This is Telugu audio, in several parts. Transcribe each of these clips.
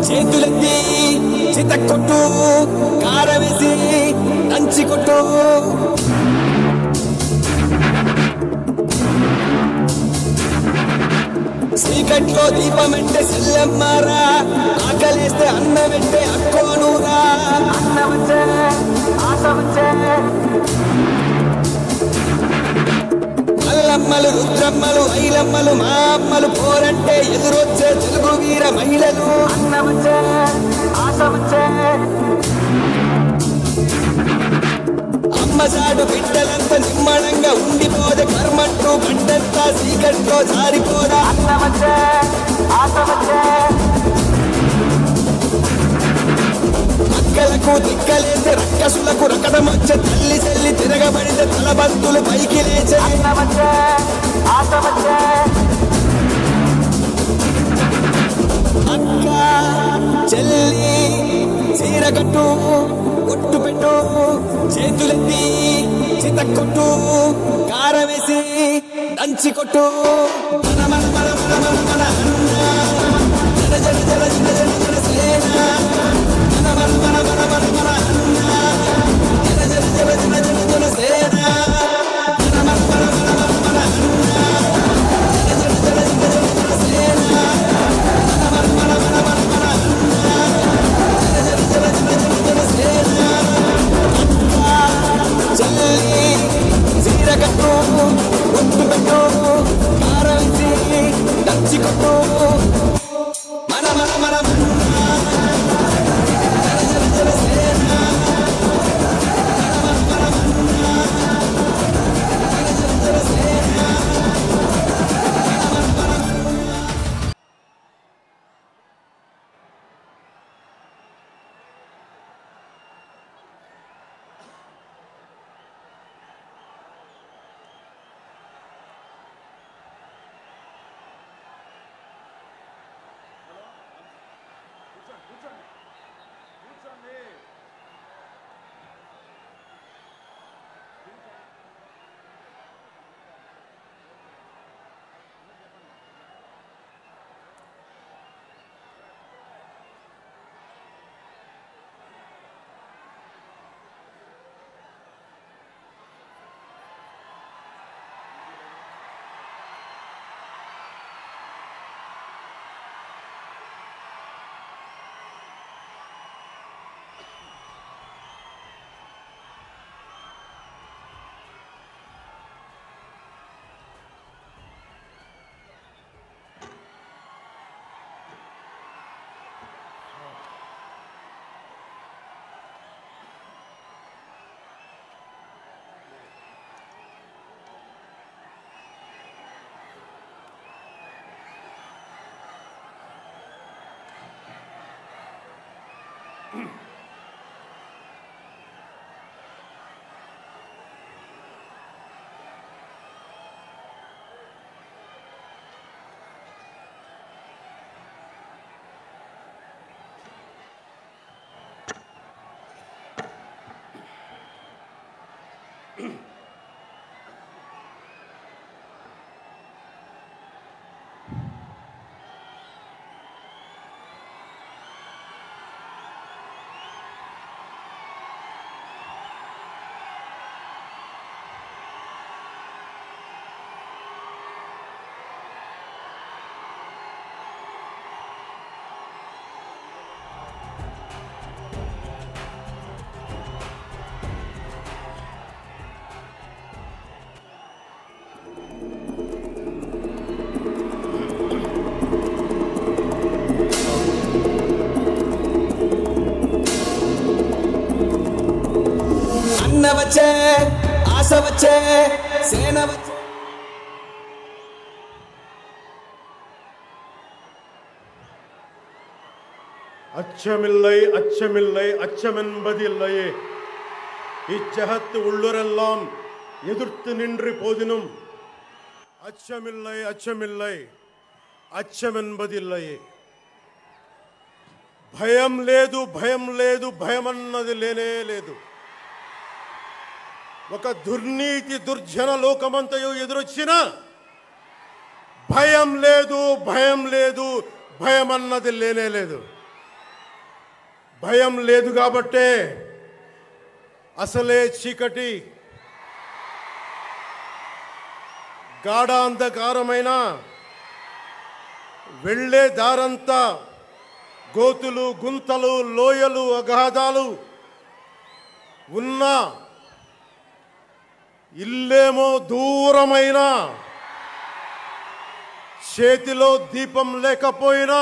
చేతులెత్తి చితక్కొట్టు కారవేసి దంచి కొట్టు చీకట్లో దీపం అంటే సెల్లమ్మారా ఆకలేస్తే అన్నం వెంటే అక్కోనూరా మల్లమ్మలు రుద్రమ్మలు ఐలమ్మలు మా అమ్మలు పోరంటే ఎదురొచ్చే తెలుగు వీర మహిళలు అమ్మసాడు బిడ్డలంతా నిమ్మడంగా ఉండిపోదే కర్మంటూ బండంతా చీకట్లో జారిపోదా అక్కలకు దిక్కలేసే రక్కసులకు రకటమొచ్చే తల్లి చెల్లి తిరగబడితే తలబంతులు పైకి లేచే అక్క చెల్లి చీరకట్టు ఒట్టు పెట్టు చేతులెత్తి చితక్కొట్టు కారవేసి దంచి కొట్టు మన మన మన మన మన మన అన్న జన జన జన జన జన జన సేన మన మన మన మన మన మన అన్న జన జన జన జన జన జన సేన మన మన మన మన మన మన అన్న జన జన జన జన జన జన సేన మన మన మన మన మన మన అన్న జన జన జన జన జన జన సేన చెల్లి చీరకట్టు ఒట్టు పెట్టు కారవేసి దంచి కొట్టు మన మన మన జన జన జన సేన మన మన మన జన జన జన సేన అన్న వచ్చే ఆశ వచ్చే సేన వచ్చే அச்சமில்லை அச்சமில்லை அச்சமென்பதில்லையே இச்சகத்து உள்ளுரெல்லாம் எதிர்த்து நின்று போதினும் அச்சமில்லை அச்சமில்லை అచ్చమెన్బదిల్లయే భయం లేదు భయం లేదు భయం అన్నది లేనే లేదు. ఒక దుర్నీతి దుర్జన లోకమంతయు ఎదురొచ్చినా భయం లేదు భయం లేదు భయం అన్నది లేనే లేదు. భయం లేదు కాబట్టే అసలే చీకటి గాఢాంధకారమైన వెళ్ళే దారంతా గోతులు గుంతలు లోయలు అగాధాలు ఉన్న ఇల్లేమో దూరమైన చేతిలో దీపం లేకపోయినా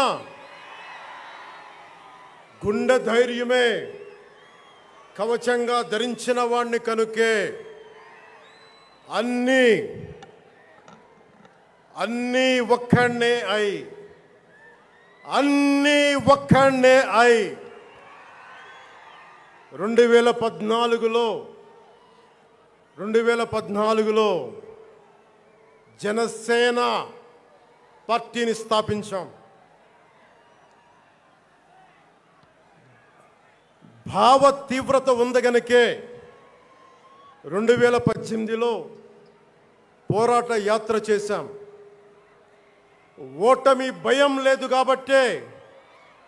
గుండె ధైర్యమే కవచంగా ధరించిన వాణ్ణి కనుకే అన్నీ ఒక్కడే అయి 2014లో జనసేన పార్టీని స్థాపించాం. భావ తీవ్రత ఉంది గనుకే 2018లో పోరాట యాత్ర చేశాం. ఓటమి భయం లేదు కాబట్టే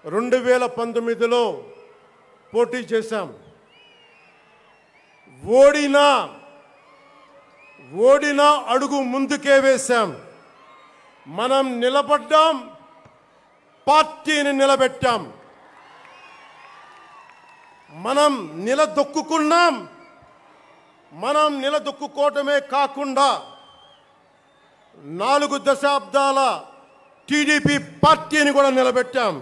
2019లో పోటీ చేశాం. ఓడినా అడుగు ముందుకే వేశాం. మనం నిలబడ్డాం, పార్టీని నిలబెట్టాం. మనం నిలదొక్కుకున్నాం. మనం నిలదొక్కుకోవటమే కాకుండా 4 దశాబ్దాల టీడీపీ పార్టీని కూడా నిలబెట్టాం.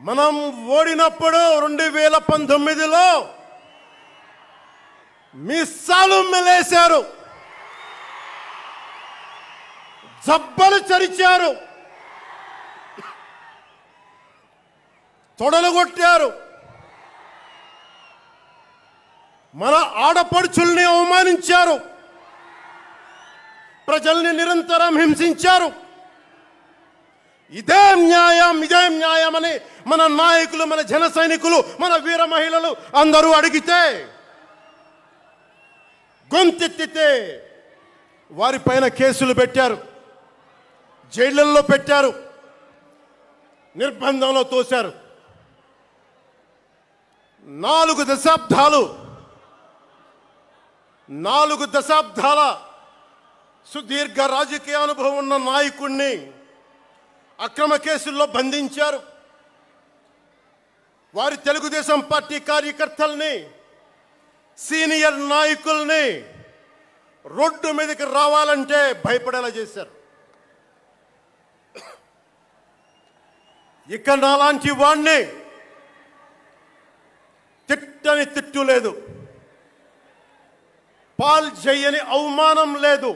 మనం ఓడినప్పుడు 2019లో మీసాలు మెలేశారు, జబ్బలు చరిచారు, తొడలు కొట్టారు, మన ఆడపడుచుల్ని అవమానించారు, ప్రజల్ని నిరంతరం హింసించారు. ఇదే న్యాయం అని మన నాయకులు, మన జన సైనికులు, మన వీర మహిళలు అందరూ అడిగితే, గొంతెత్తితే వారిపైన కేసులు పెట్టారు, జైళ్లలో పెట్టారు, నిర్బంధంలో తోశారు. 4 దశాబ్దాల సుదీర్ఘ రాజకీయ అనుభవం ఉన్న నాయకుడిని అక్రమ కేసుల్లో బంధించారు. వారి తెలుగుదేశం పార్టీ కార్యకర్తల్ని, సీనియర్ నాయకుల్ని రోడ్డు మీదకి రావాలంటే భయపడేలా చేశారు. ఇక నాలాంటి వాణ్ణి తిట్టని తిట్టు లేదు, పాల్ చేయని అవమానం లేదు,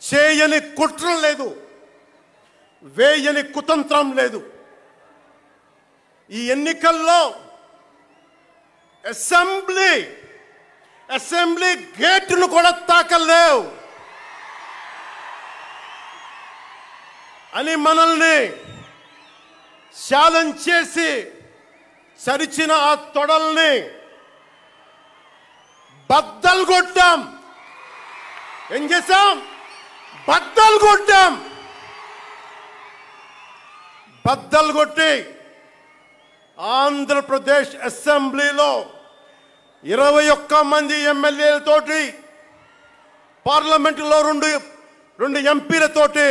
చేయని కుట్ర లేదు, వేయని కుతంత్రం లేదు. ఈ ఎన్నికల్లో అసెంబ్లీ గేటును కూడా తాకలేవు అని మనల్ని ఛాలెంజ్ చేసి సరిచిన ఆ తొడల్ని బద్దలు కొట్టాం. ఏం చేశాం? బద్దలు కొట్టాం. బద్దలు కొట్టి ఆంధ్రప్రదేశ్ అసెంబ్లీలో 21 మంది ఎమ్మెల్యేలతోటి, పార్లమెంటులో 2 ఎంపీలతోటి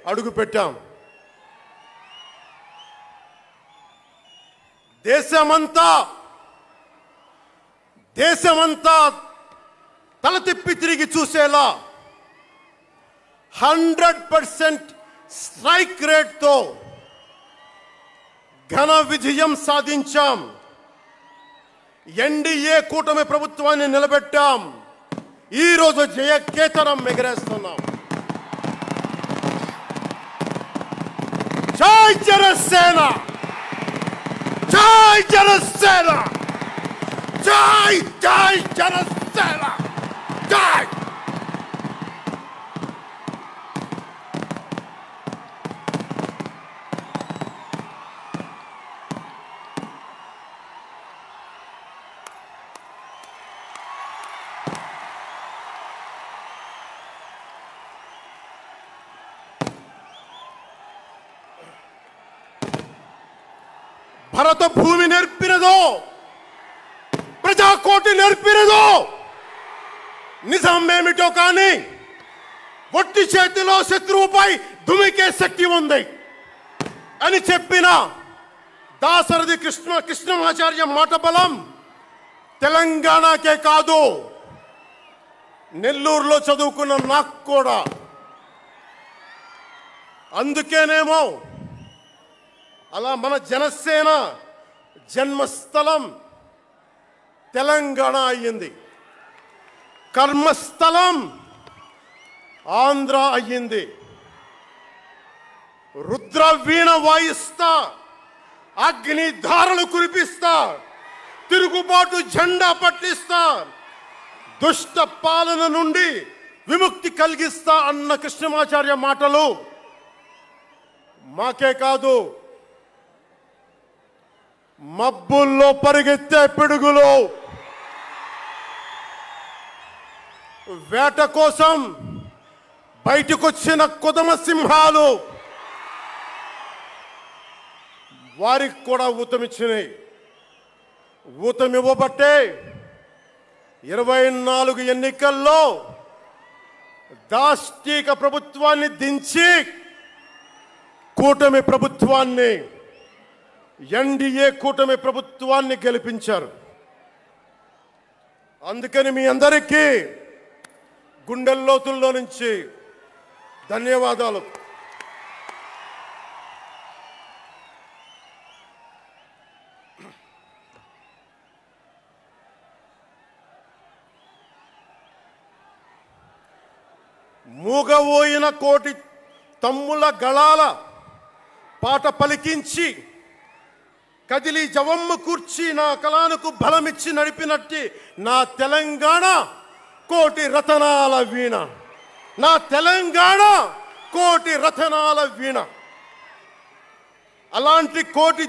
అడుగు పెట్టాం. దేశమంతా తల తిప్పి తిరిగి చూసేలా 100% స్ట్రైక్ రేట్తో ఘన విజయం సాధించాం. ఎన్డీఏ కూటమి ప్రభుత్వాన్ని నిలబెట్టాం. ఈరోజు జయకేతనం ఎగరేస్తున్నాం. జై జనసేన, జై జనసేన, జై జై జనసేన, జై. భరత భూమి నేర్పినదో, ప్రజాకోటి నేర్పినదో నిజమేమిటో కానీ ఒట్టి చేతిలో శత్రువుపై దుమికే శక్తి ఉంది అని చెప్పిన దాశరథి కృష్ణమాచార్య మాట బలం తెలంగాణకే కాదు, నెల్లూరులో చదువుకున్న నాకు కూడా. అందుకేనేమో అలా మన జనసేన జన్మస్థలం తెలంగాణ అయ్యింది, కర్మస్థలం ఆంధ్ర అయ్యింది. రుద్ర వీణ వాయిస్తా, అగ్ని ధారలు కురిపిస్తా, తిరుగుబాటు జెండా పట్టిస్తా, దుష్ట పాలన నుండి విముక్తి కలిగిస్తా అన్న కృష్ణమాచార్య మాటలు మాకే కాదు, మబ్బుల్లో పరిగెత్తే పిడుగులు, వేట కోసం బయటకొచ్చిన కొదమ సింహాలు వారికి కూడా ఊతమిచ్చినాయి. ఊతమివ్వబట్టే 24 ఎన్నికల్లో దాష్టీక ప్రభుత్వాన్ని దించి కూటమి ప్రభుత్వాన్ని, ఎన్డీఏ కూటమి ప్రభుత్వాన్ని గెలిపించారు. అందుకని మీ అందరికీ గుండెల్లోతుల్లో నుంచి ధన్యవాదాలు. మూగబోయిన కోటి తమ్ముల గళాల పాట పలికించి కదిలి జవమ్మ కూర్చి నా కళానికి బలమిచ్చి నడిపినట్టి నా తెలంగాణ కోటి రతనాల వీణ, నా తెలంగాణ కోటి రతనాల వీణ. అలాంటి కోటి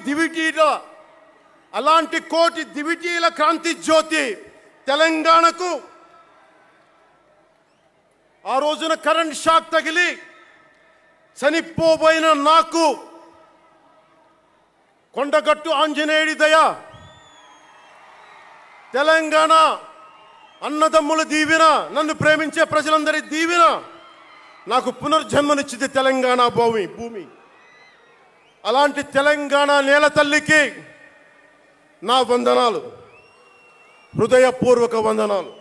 దివిటీల క్రాంతి జ్యోతి తెలంగాణకు ఆ రోజున కరెంట్ షాక్ తగిలి చనిపోబోయిన నాకు కొండగట్టు ఆంజనేయుడి దయ, తెలంగాణ అన్నదమ్ముల దీవెన, నన్ను ప్రేమించే ప్రజలందరి దీవెన నాకు పునర్జన్మనిచ్చింది తెలంగాణ భూమి. అలాంటి తెలంగాణ నేల తల్లికి నా వందనాలు, హృదయపూర్వక వందనాలు.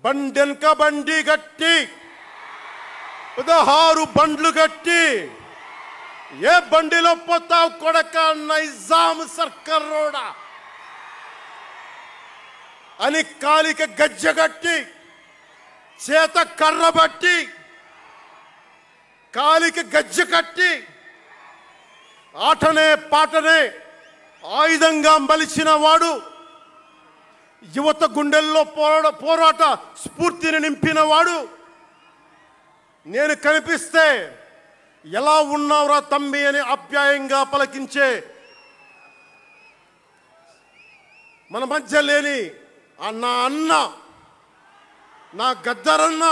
బండెనక బండి గట్టి 16 బండ్లు గట్టి ఏ బండిలో పోతావు కొడక నైజాం సర్కార్ రోడా అని కాలిక గజ్జగట్టి చేత కర్ర బట్టి కాలిక గజ్జ కట్టి ఆటనే పాటనే ఆయుధంగా మలిచిన వాడు, యువత గుండెల్లో పోరాట స్ఫూర్తిని నింపిన వాడు, నేను కనిపిస్తే ఎలా ఉన్నావురా తమ్మి అని ఆప్యాయంగా పలకించే మన మధ్య లేని నా అన్న, నా గద్దరన్న,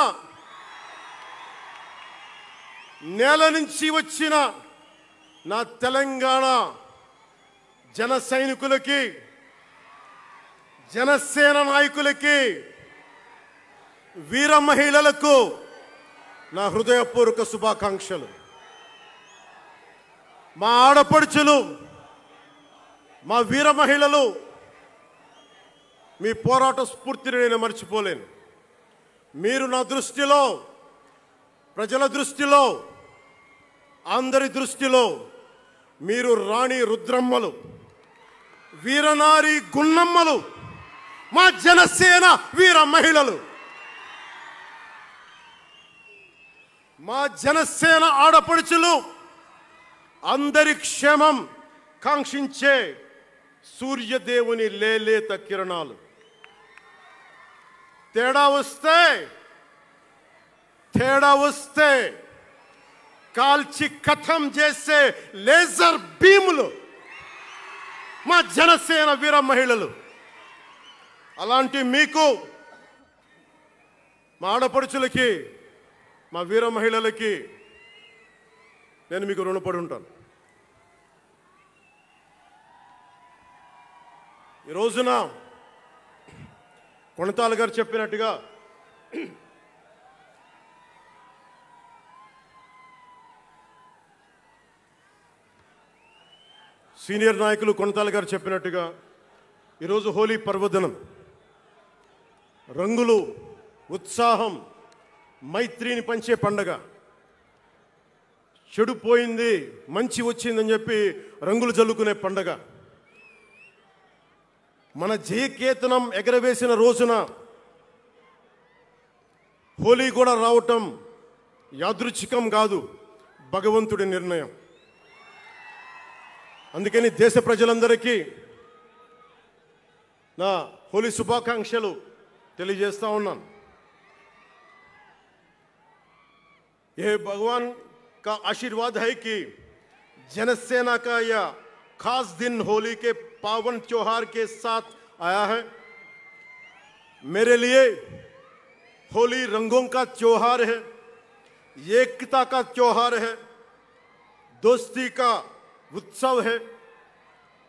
నేల నుంచి వచ్చిన నా తెలంగాణ జన సైనికులకి, జనసేన నాయకులకి, వీర మహిళలకు నా హృదయపూర్వక శుభాకాంక్షలు. మా ఆడపడుచులు, మా వీర మహిళలు, మీ పోరాట స్ఫూర్తిని నేను మర్చిపోలేను. మీరు నా దృష్టిలో, ప్రజల దృష్టిలో, అందరి దృష్టిలో మీరు రాణి రుద్రమ్మలు, వీరనారి గున్నమ్మలు, మా జనసేన వీర మహిళలు. మా జనసేన ఆడపడుచులు అందరి క్షేమం కాంక్షించే సూర్యదేవుని లేలేత కిరణాలు. తేడా వస్తే కాల్చి కథం చేసే లేజర్ బీములు మా జనసేన వీర మహిళలు. అలాంటి మీకు, మా ఆడపడుచులకి, మా వీర మహిళలకి నేను మీకు రుణపడి ఉంటాను. ఈ రోజున కొణతాల గారు చెప్పినట్టుగా సీనియర్ నాయకులు కొణతాల గారు చెప్పినట్టుగా ఈరోజు హోలీ పర్వదినం. రంగులు, ఉత్సాహం, మైత్రిని పంచే పండగ. చెడు పోయింది, మంచి వచ్చిందని చెప్పి రంగులు జల్లుకునే పండగ. మన జయకేతనం ఎగరవేసిన రోజున హోలీ కూడా రావటం యాదృచ్ఛికం కాదు, భగవంతుడి నిర్ణయం. అందుకని దేశ ప్రజలందరికీ నా హోలీ శుభాకాంక్షలు తెలియజేస్తా ఉన్నాను. ये भगवान का आशीर्वाद है कि जनसेना का यह खास दिन होली के पावन त्योहार के साथ आया है. मेरे लिए होली रंगों का त्योहार है, एकता का त्योहार है, दोस्ती का उत्सव है,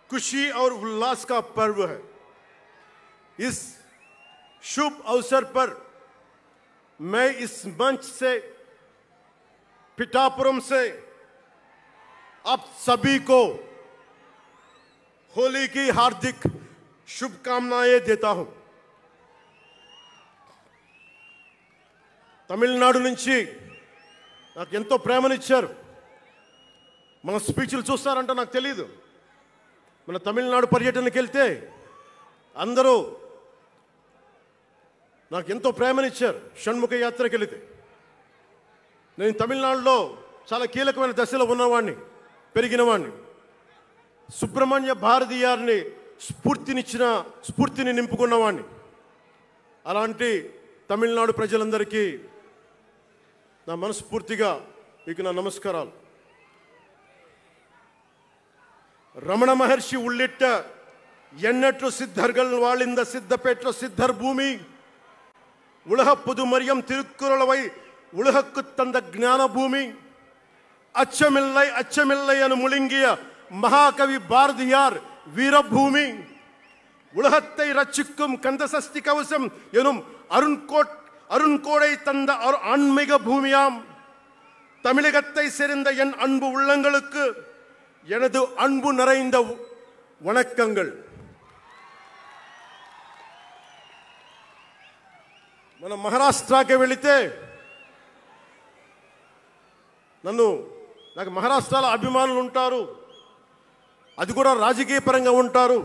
खुशी और उल्लास का पर्व है. इस शुभ अवसर पर मैं इस मंच से, पिठापुरम से आप सभी को होली की हार्दिक शुभकामनाएं देता हूं. తమిళనాడు నుంచి నాకు ఎంతో ప్రేమనిచ్చారు. మన స్పీచ్లు చూస్తారంటే నాకు తెలియదు. మన తమిళనాడు పర్యటనకి వెళ్తే అందరూ నాకు ఎంతో ప్రేమనిచ్చారు. షణ్ముఖ యాత్రకి వెళితే నేను తమిళనాడులో చాలా కీలకమైన దశలో ఉన్నవాడిని, పెరిగినవాడిని. సుబ్రహ్మణ్య భారతీయారిని స్ఫూర్తిని నింపుకున్నవాడిని. అలాంటి తమిళనాడు ప్రజలందరికీ నా మనస్ఫూర్తిగా మీకు నా నమస్కారాలు. రమణ మహర్షి ఉళ్ళిట్ట ఎన్నట్లు సిద్ధర్గల్ వాళింద సిద్ధపేట్ల సిద్ధర్ భూమి ఉలహ పుదుమరియం తిరుక్కురళవై உலகக்கு தந்த ஞான பூமி அச்சமில்லை அச்சமில்லை என முழுங்கிய மகாகவி பாரதியார் வீரபூமி உலகத்தை ரட்சிக்கும் கந்தசஷ்டி கவசம் எனும் அருண்கோடை தந்த ஆன்மீக பூமியாம் தமிழகத்தை சேர்ந்த என் அன்பு உள்ளங்களுக்கு எனது அன்பு நிறைந்த வணக்கங்கள். మన మహారాష్ట్రకి వెళితే నాకు మహారాష్ట్రలో అభిమానులు ఉంటారు. అది కూడా రాజకీయ పరంగా ఉంటారు,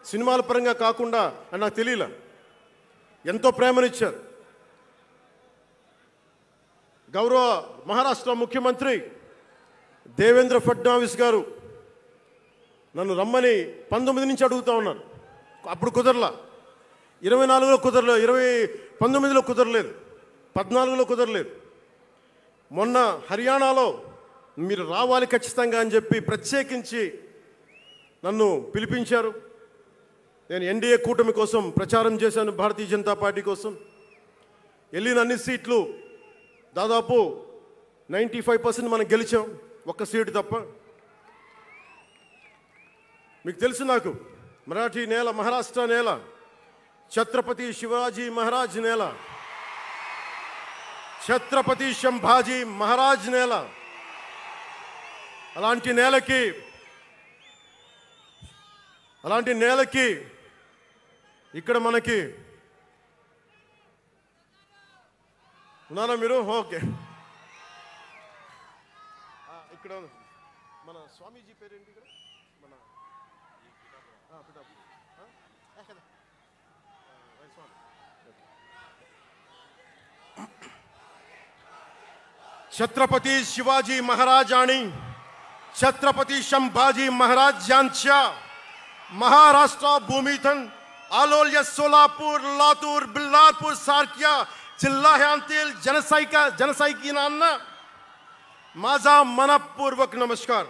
సినిమాల పరంగా కాకుండా అని నాకు తెలియలే. ఎంతో ప్రేమనిచ్చారు. గౌరవ మహారాష్ట్ర ముఖ్యమంత్రి దేవేంద్ర ఫడ్నవీస్ గారు నన్ను రమ్మని 19 నుంచి అడుగుతూ ఉన్నారు. అప్పుడు కుదరలా, 24లో కుదరలేదు, 19లో కుదరలేదు, 14లో కుదరలేదు. మొన్న హర్యానాలో మీరు రావాలి ఖచ్చితంగా అని చెప్పి ప్రత్యేకించి నన్ను పిలిపించారు. నేను ఎన్డీఏ కూటమి కోసం ప్రచారం చేశాను, భారతీయ జనతా పార్టీ కోసం. వెళ్ళిన అన్ని సీట్లు దాదాపు 95% మనం గెలిచాం, ఒక్క సీటు తప్ప. మీకు తెలుసు, నాకు మరాఠీ నేల, మహారాష్ట్ర నేల, ఛత్రపతి శివాజీ మహారాజ్ నేల, ఛత్రపతి సంభాజీ మహారాజ్ నేల. అలాంటి నేలకి ఇక్కడ మనకి ఉన్నారా మీరు? ఓకే. ఇక్కడ మన స్వామీజీ పేరేంటి? ఇక్కడ మన छत्रपती शिवाजी महाराज आणि छत्रपती संभाजी महाराज यांच्या महाराष्ट्र भूमीतून आलोल्य सोलापूर, लातूर, बिल्लारपूर सारख्या जिल्ह्यांतील जनसैनिकांना माझा मनपूर्वक नमस्कार.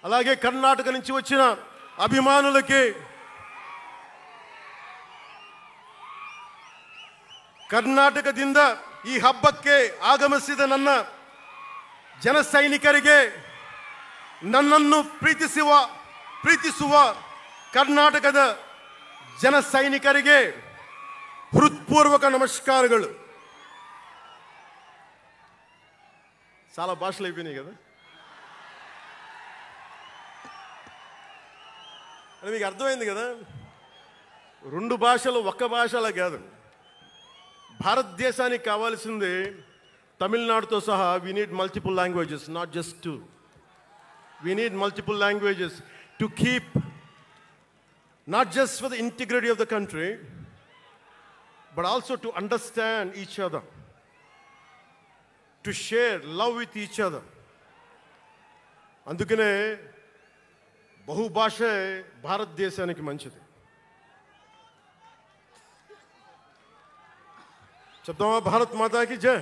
అలాగే కర్ణాటక నుంచి వచ్చిన అభిమానులకి, ಕರ್ನಾಟಕದಿಂದ ಈ ಹಬ್ಬಕ್ಕೆ ಆಗಮಿಸಿದ ನನ್ನ ಜನ ಸೈನಿಕರಿಗೆ, ನನ್ನನ್ನು ಪ್ರೀತಿಸುವ ಕರ್ನಾಟಕದ ಜನ ಸೈನಿಕರಿಗೆ ಹೃತ್ಪೂರ್ವಕ నమస్కారాలు. చాలా భాషలు అయిపోయినాయి కదా. అని మీకు అర్థమైంది కదా, రెండు భాషలు ఒక్క భాషలా కాదు. భారతదేశానికి కావాల్సింది తమిళనాడుతో సహా we need multiple languages, not just two. We need multiple languages to keep, not just for the integrity of the country, but also to understand each other, to share love with each other. అందుకనే బహుభాష భారతదేశానికి మంచిది. చెప్తామా భారత్ మాతాకి జై.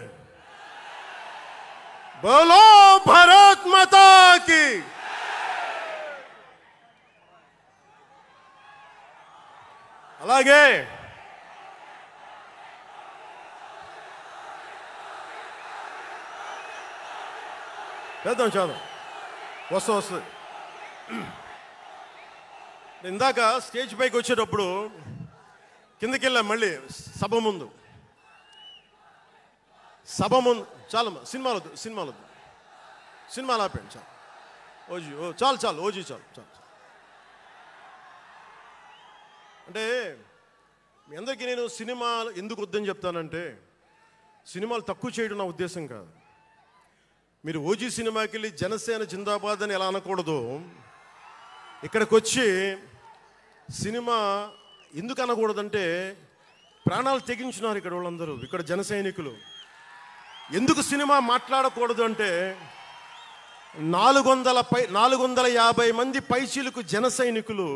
బోలో భారత్ మాతాకి. అలాగే చేద్దాం చాలా వస్తుంది. ఇందాక స్టేజ్ పైకి వచ్చేటప్పుడు కిందకి వెళ్ళాం, మళ్ళీ సభ ముందు చాలా సినిమాలు ఆపండి చాలు. ఓజీ చాలు ఓజీ చాలు. అంటే మీ అందరికీ నేను సినిమాలు ఎందుకు వద్దని చెప్తానంటే, సినిమాలు తక్కువ చేయడం నా ఉద్దేశం కాదు. మీరు ఓజీ సినిమాకి వెళ్ళి జనసేన జిందాబాద్ అని ఎలా అనకూడదు, ఇక్కడికి వచ్చి సినిమా ఎందుకు అనకూడదంటే ప్రాణాలు తెగించినారు ఇక్కడ వాళ్ళందరూ, ఇక్కడ జన సైనికులు. ఎందుకు సినిమా మాట్లాడకూడదు అంటే 450 మంది పైచీలకు జన సైనికులు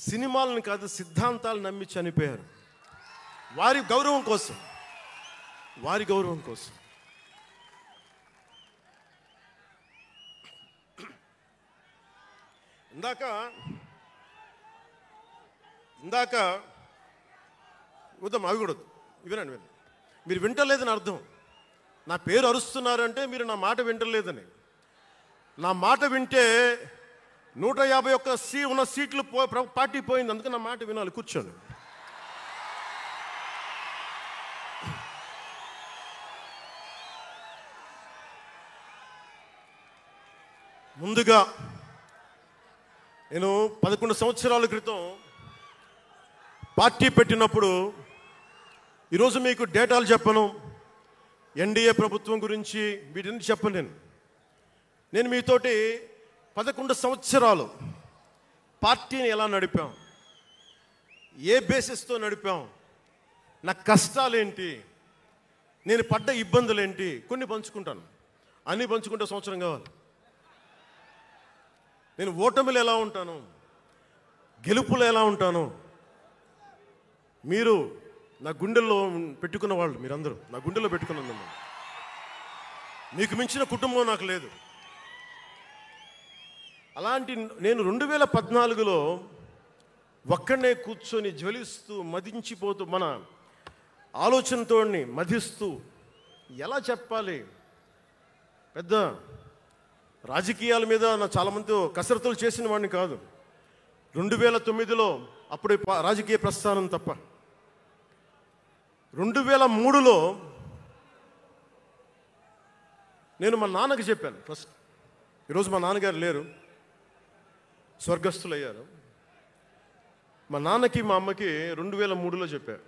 సినిమాలను కాదు సిద్ధాంతాలు నమ్మి చనిపోయారు. వారి గౌరవం కోసం. ఇందాక వద్దాం అవి కూడా వినండి. మీరు వింటలేదని అర్థం. నా పేరు అరుస్తున్నారంటే మీరు నా మాట వింటలేదని. నా మాట వింటే 151 ఉన్న సీట్లు పార్టీ పోయింది. అందుకే నా మాట వినాలి. కూర్చోండి. ముందుగా నేను 11 సంవత్సరాల క్రితం పార్టీ పెట్టినప్పుడు, ఈరోజు మీకు డేటాలు చెప్పను, ఎన్డీఏ ప్రభుత్వం గురించి వీటిని చెప్పలేను. నేను మీతోటి 11 సంవత్సరాలు పార్టీని ఎలా నడిపాం, ఏ బేసిస్తో నడిపాం, నా కష్టాలేంటి, నేను పడ్డ ఇబ్బందులేంటి, కొన్ని పంచుకుంటాను. అన్నీ పంచుకుంటే సంవత్సరం కావాలి. నేను ఓటమిలు ఎలా ఉంటాను, గెలుపులు ఎలా ఉంటాను. మీరు నా గుండెల్లో పెట్టుకున్న వాళ్ళు, మీరందరూ నా గుండెల్లో పెట్టుకున్న, మీకు మించిన కుటుంబం నాకు లేదు. అలాంటి నేను 2014లో ఒక్కడనే కూర్చొని జ్వలిస్తూ మదించిపోతూ మన ఆలోచనతో మధిస్తూ ఎలా చెప్పాలి, పెద్ద రాజకీయాల మీద నా చాలామందితో కసరత్తులు చేసిన వాడిని కాదు. 2009లో అప్పుడు రాజకీయ ప్రస్థానం తప్ప. 2003లో నేను మా నాన్నకి చెప్పాను ఫస్ట్. ఈరోజు మా నాన్నగారు లేరు, స్వర్గస్థులయ్యారు. మా నాన్నకి మా అమ్మకి 2003లో చెప్పారు,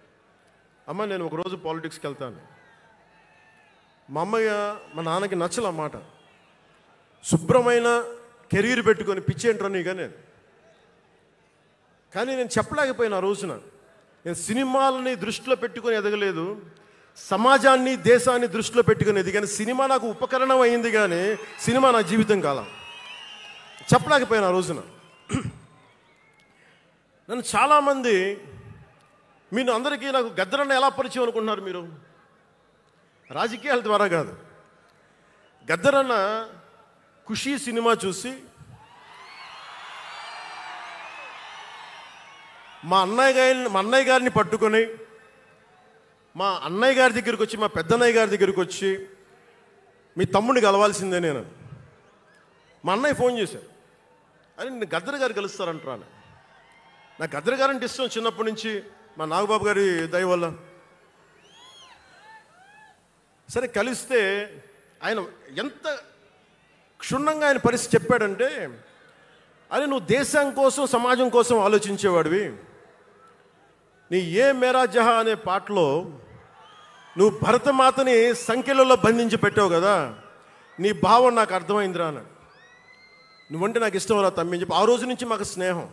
అమ్మ నేను ఒకరోజు పాలిటిక్స్కి వెళ్తాను. మా మా నాన్నకి నచ్చల మాట. శుభ్రమైన కెరీర్ పెట్టుకొని పిచ్చేంట్రా నీగా నేను. కానీ నేను చెప్పలేకపోయినా ఆ రోజున. నేను సినిమాలని దృష్టిలో పెట్టుకొని ఎదగలేదు, సమాజాన్ని దేశాన్ని దృష్టిలో పెట్టుకొని ఎదిగాను. సినిమా నాకు ఉపకరణం అయింది కానీ సినిమా నా జీవితం కాలం. చెప్పలేకపోయినా ఆ రోజున. నన్ను చాలామంది, మీరు అందరికీ నాకు గద్దరన్న ఎలా పరిచయం అనుకుంటున్నారు మీరు? రాజకీయాల ద్వారా కాదు. గద్దరన్న ఖుషీ సినిమా చూసి మా అన్నయ్య గారిని పట్టుకొని మా అన్నయ్య గారి దగ్గరికి వచ్చి, మా పెద్దన్నయ్య గారి దగ్గరికి వచ్చి, మీ తమ్ముడిని కలవాల్సిందే నేను. మా అన్నయ్య ఫోన్ చేశారు, అని నేను గద్దర్ గారు కలుస్తారంటాను. నాకు గద్దర్ గారు అంటే ఇష్టం చిన్నప్పటి నుంచి, మా నాగబాబు గారి దయ వల్ల. సరే కలిస్తే ఆయన ఎంత క్షుణ్ణంగా ఆయన పరిస్థితి చెప్పాడంటే, అని నువ్వు దేశం కోసం సమాజం కోసం ఆలోచించేవాడివి. నీ ఏ మేరా జహా అనే పాటలో నువ్వు భరతమాతని సంఖ్యలలో బంధించి పెట్టావు కదా, నీ భావం నాకు అర్థమైందిరా అన్నాడు. నువ్వంటే నాకు ఇష్టం రా తమ్మి అని చెప్పి ఆ రోజు నుంచి మాకు స్నేహం,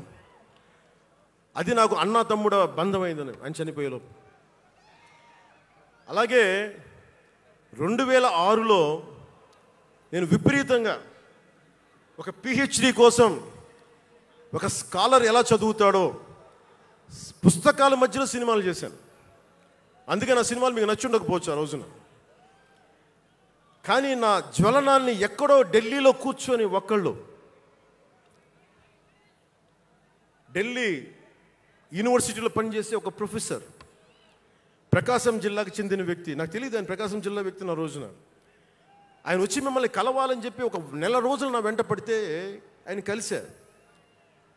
అది నాకు అన్నా తమ్ముడ బంధమైందని ఆయన చనిపోయేలోపు. అలాగే 2006లో నేను విపరీతంగా ఒక పిహెచ్డి కోసం ఒక స్కాలర్ ఎలా చదువుతాడో పుస్తకాల మధ్యలో సినిమాలు చేశాను. అందుకే నా సినిమాలు మీకు నచ్చి ఉండకపోవచ్చు ఆ రోజున. కానీ నా జ్వలనాన్ని ఎక్కడో ఢిల్లీలో కూర్చొని ఒకళ్ళు, ఢిల్లీ యూనివర్సిటీలో పనిచేసే ఒక ప్రొఫెసర్, ప్రకాశం జిల్లాకు చెందిన వ్యక్తి, నాకు తెలియదు ఆయన ప్రకాశం జిల్లా వ్యక్తి. నా రోజున ఆయన వచ్చి మిమ్మల్ని కలవాలని చెప్పి ఒక నెల రోజులు నా వెంట పడితే ఆయన కలిశారు.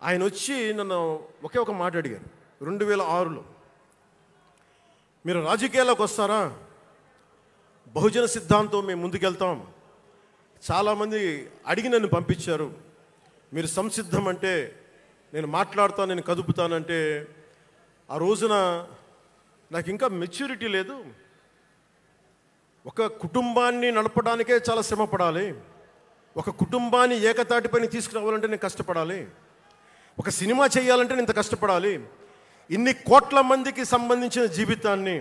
ఆయన వచ్చి నన్ను ఒకే ఒక మాట అడిగారు 2006లో, మీరు రాజకీయాల్లోకి వస్తారా? బహుజన సిద్ధాంతం మేము ముందుకెళ్తాం, చాలామంది అడిగి నన్ను పంపించారు, మీరు సంసిద్ధం అంటే నేను మాట్లాడతాను, నేను కదుపుతానంటే ఆ రోజున నాకు ఇంకా మెచ్యూరిటీ లేదు. ఒక కుటుంబాన్ని నడపడానికే చాలా శ్రమ పడాలి, ఒక కుటుంబాన్ని ఏకతాటిపైన తీసుకురావాలంటే నేను కష్టపడాలి, ఒక సినిమా చేయాలంటే నేను ఇంత కష్టపడాలి, ఇన్ని కోట్ల మందికి సంబంధించిన జీవితాన్ని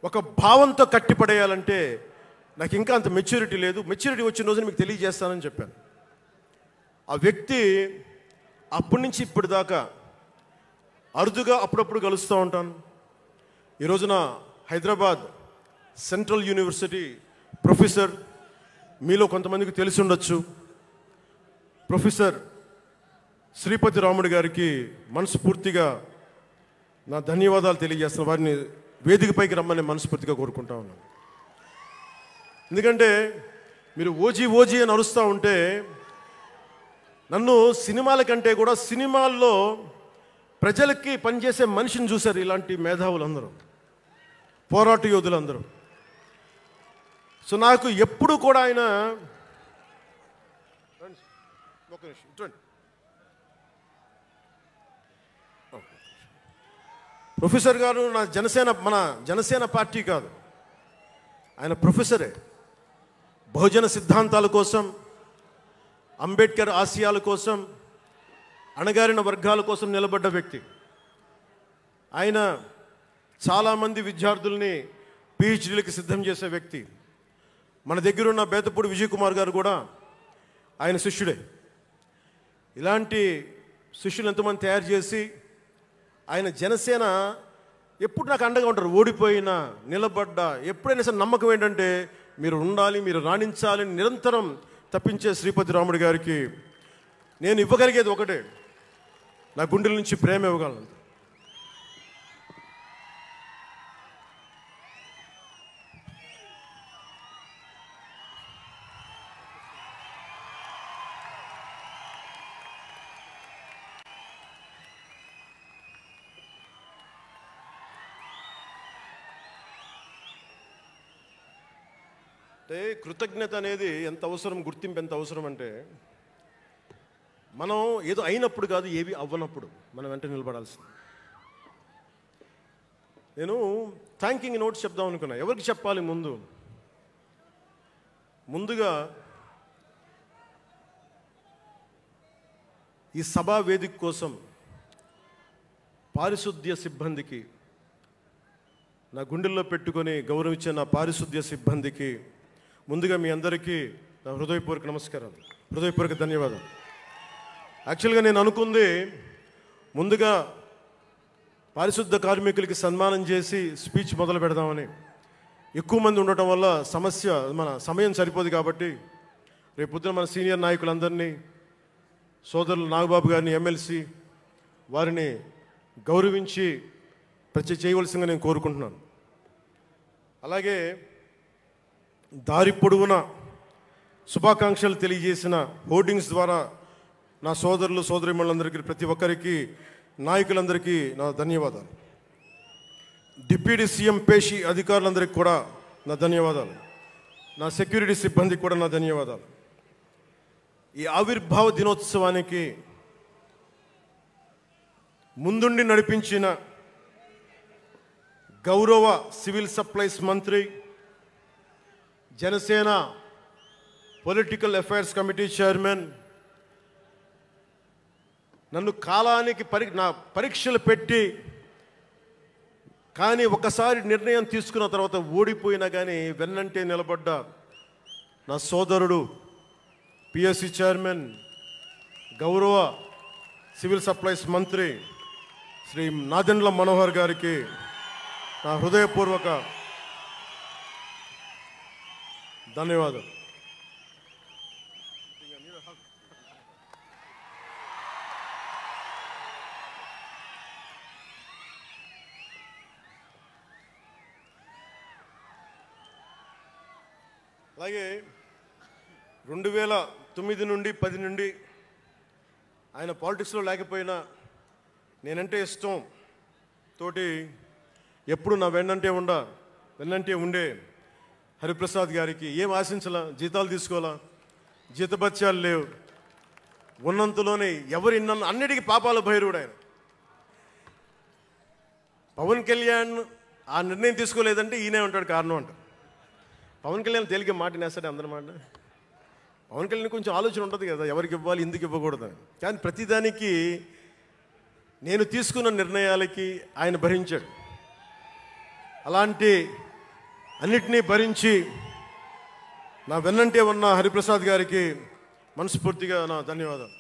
ఒక భావంతో కట్టిపడేయాలంటే నాకు ఇంకా అంత మెచ్యూరిటీ లేదు, మెచ్యూరిటీ వచ్చిన రోజున మీకు తెలియజేస్తానని చెప్పాను. ఆ వ్యక్తి అప్పటి నుంచి ఇప్పటి దాకా అరుదుగా అప్పుడప్పుడు కలుస్తూ ఉంటాను. ఈ రోజున హైదరాబాద్ సెంట్రల్ యూనివర్సిటీ ప్రొఫెసర్, మీలో కొంతమందికి తెలిసి ఉండొచ్చు, ప్రొఫెసర్ శ్రీపతి రాముడు గారికి మనస్ఫూర్తిగా నా ధన్యవాదాలు తెలియజేస్తున్నాను. వారిని వేదికపైకి రమ్మని మనస్ఫూర్తిగా కోరుకుంటా ఉన్నాను. ఎందుకంటే మీరు ఓజీ ఓజీ అని అరుస్తూ ఉంటే నన్ను సినిమాల కంటే కూడా సినిమాల్లో ప్రజలకి పనిచేసే మనిషిని చూశారు ఇలాంటి మేధావులందరూ, పోరాట యోధులందరూ. సో నాకు ఎప్పుడు కూడా ఆయన ప్రొఫెసర్ గారు మన జనసేన పార్టీ కాదు, ఆయన ప్రొఫెసరే. బహుజన సిద్ధాంతాల కోసం, అంబేద్కర్ ఆశయాల కోసం, అణగారిన వర్గాల కోసం నిలబడ్డ వ్యక్తి. ఆయన చాలామంది విద్యార్థుల్ని పిహెచ్డీలకి సిద్ధం చేసే వ్యక్తి. మన దగ్గర ఉన్న బేతపూడి విజయ్ కుమార్ గారు కూడా ఆయన శిష్యుడే. ఇలాంటి శిష్యులు ఎంతమంది తయారు చేసి ఆయన జనసేన ఎప్పుడు నాకు అండగా ఉంటారు, ఓడిపోయినా నిలబడ్డా. ఎప్పుడైనా సరే నమ్మకం ఏంటంటే మీరు ఉండాలి, మీరు రాణించాలని నిరంతరం తప్పించే శ్రీపతి రాముడు గారికి నేను ఇవ్వగలిగేది ఒకటే, నా గుండెల నుంచి ప్రేమ ఇవ్వగలను. అంటే కృతజ్ఞత అనేది ఎంత అవసరం, గుర్తింపు ఎంత అవసరం అంటే మనం ఏదో అయినప్పుడు కాదు, ఏవి అవ్వనప్పుడు మనం వెంట నిలబడాల్సింది. నేను థ్యాంకింగ్ నోట్స్ చెప్దాం అనుకున్నా. ఎవరికి చెప్పాలి? ముందుగా ఈ సభా వేదిక కోసం పారిశుద్ధ్య సిబ్బందికి, నా గుండెల్లో పెట్టుకొని గౌరవించే నా పారిశుద్ధ్య సిబ్బందికి ముందుగా మీ అందరికీ నా హృదయపూర్వక నమస్కారాలు, హృదయపూర్వక ధన్యవాదాలు. యాక్చువల్గా నేను అనుకుంది ముందుగా పారిశుద్ధ కార్మికులకి సన్మానం చేసి స్పీచ్ మొదలు పెడదామని. ఎక్కువ మంది ఉండటం వల్ల మన సమయం సరిపోదు కాబట్టి రేపు పొద్దున మన సీనియర్ నాయకులందరినీ, సోదరులు నాగబాబు గారిని, ఎమ్మెల్సీ వారిని గౌరవించి చేయవలసిందిగా నేను కోరుకుంటున్నాను. అలాగే దారి పొడవునా శుభాకాంక్షలు తెలియజేసిన హోర్డింగ్స్ ద్వారా నా సోదరులు సోదరీమణులందరికీ, ప్రతి ఒక్కరికి, నాయకులందరికీ నా ధన్యవాదాలు. డిప్యూటీ సీఎం పేషి అధికారులందరికీ కూడా నా ధన్యవాదాలు. నా సెక్యూరిటీ సిబ్బందికి కూడా నా ధన్యవాదాలు. ఈ ఆవిర్భావ దినోత్సవానికి ముందుండి నడిపించిన గౌరవ సివిల్ సప్లైస్ మంత్రి, Janasena political affairs committee chairman, నన్ను కాలానికి నా పరీక్షలు పెట్టి కానీ ఒకసారి నిర్ణయం తీసుకున్న తర్వాత ఓడిపోయినా కానీ వెన్నంటే నిలబడ్డ నా సోదరుడు పిఎస్సి చైర్మన్, గౌరవ సివిల్ సప్లైస్ మంత్రి శ్రీ నాదెండ్ల మనోహర్ గారికి నా హృదయపూర్వక ధన్యవాదాలు. అలాగే 2009 నుండి 10 నుండి ఆయన పాలిటిక్స్లో లేకపోయినా నేనంటే ఇష్టం తోటి ఎప్పుడు నా వెన్నంటే ఉండే హరిప్రసాద్ గారికి ఏం ఆశించాలా, జీతాలు తీసుకోవాలా, జీతభత్యాలు లేవు, ఉన్నంతలోనే ఎవరు అన్నిటికీ పాపాల భైరవుడు ఆయన. పవన్ కళ్యాణ్ ఆ నిర్ణయం తీసుకోలేదంటే ఈయనే ఉంటాడు కారణం అంట. పవన్ కళ్యాణ్ తేలిక మాట నేస్తాడు అందరమాట. పవన్ కళ్యాణ్ కొంచెం ఆలోచన ఉంటుంది కదా, ఎవరికి ఇవ్వాలి, ఎందుకు ఇవ్వకూడదని. కానీ ప్రతిదానికి నేను తీసుకున్న నిర్ణయాలకి ఆయన భరించాడు. అలాంటి అన్నిటినీ భరించి నా వెన్నంటే ఉన్న హరిప్రసాద్ గారికి మనస్ఫూర్తిగా నా ధన్యవాదాలు.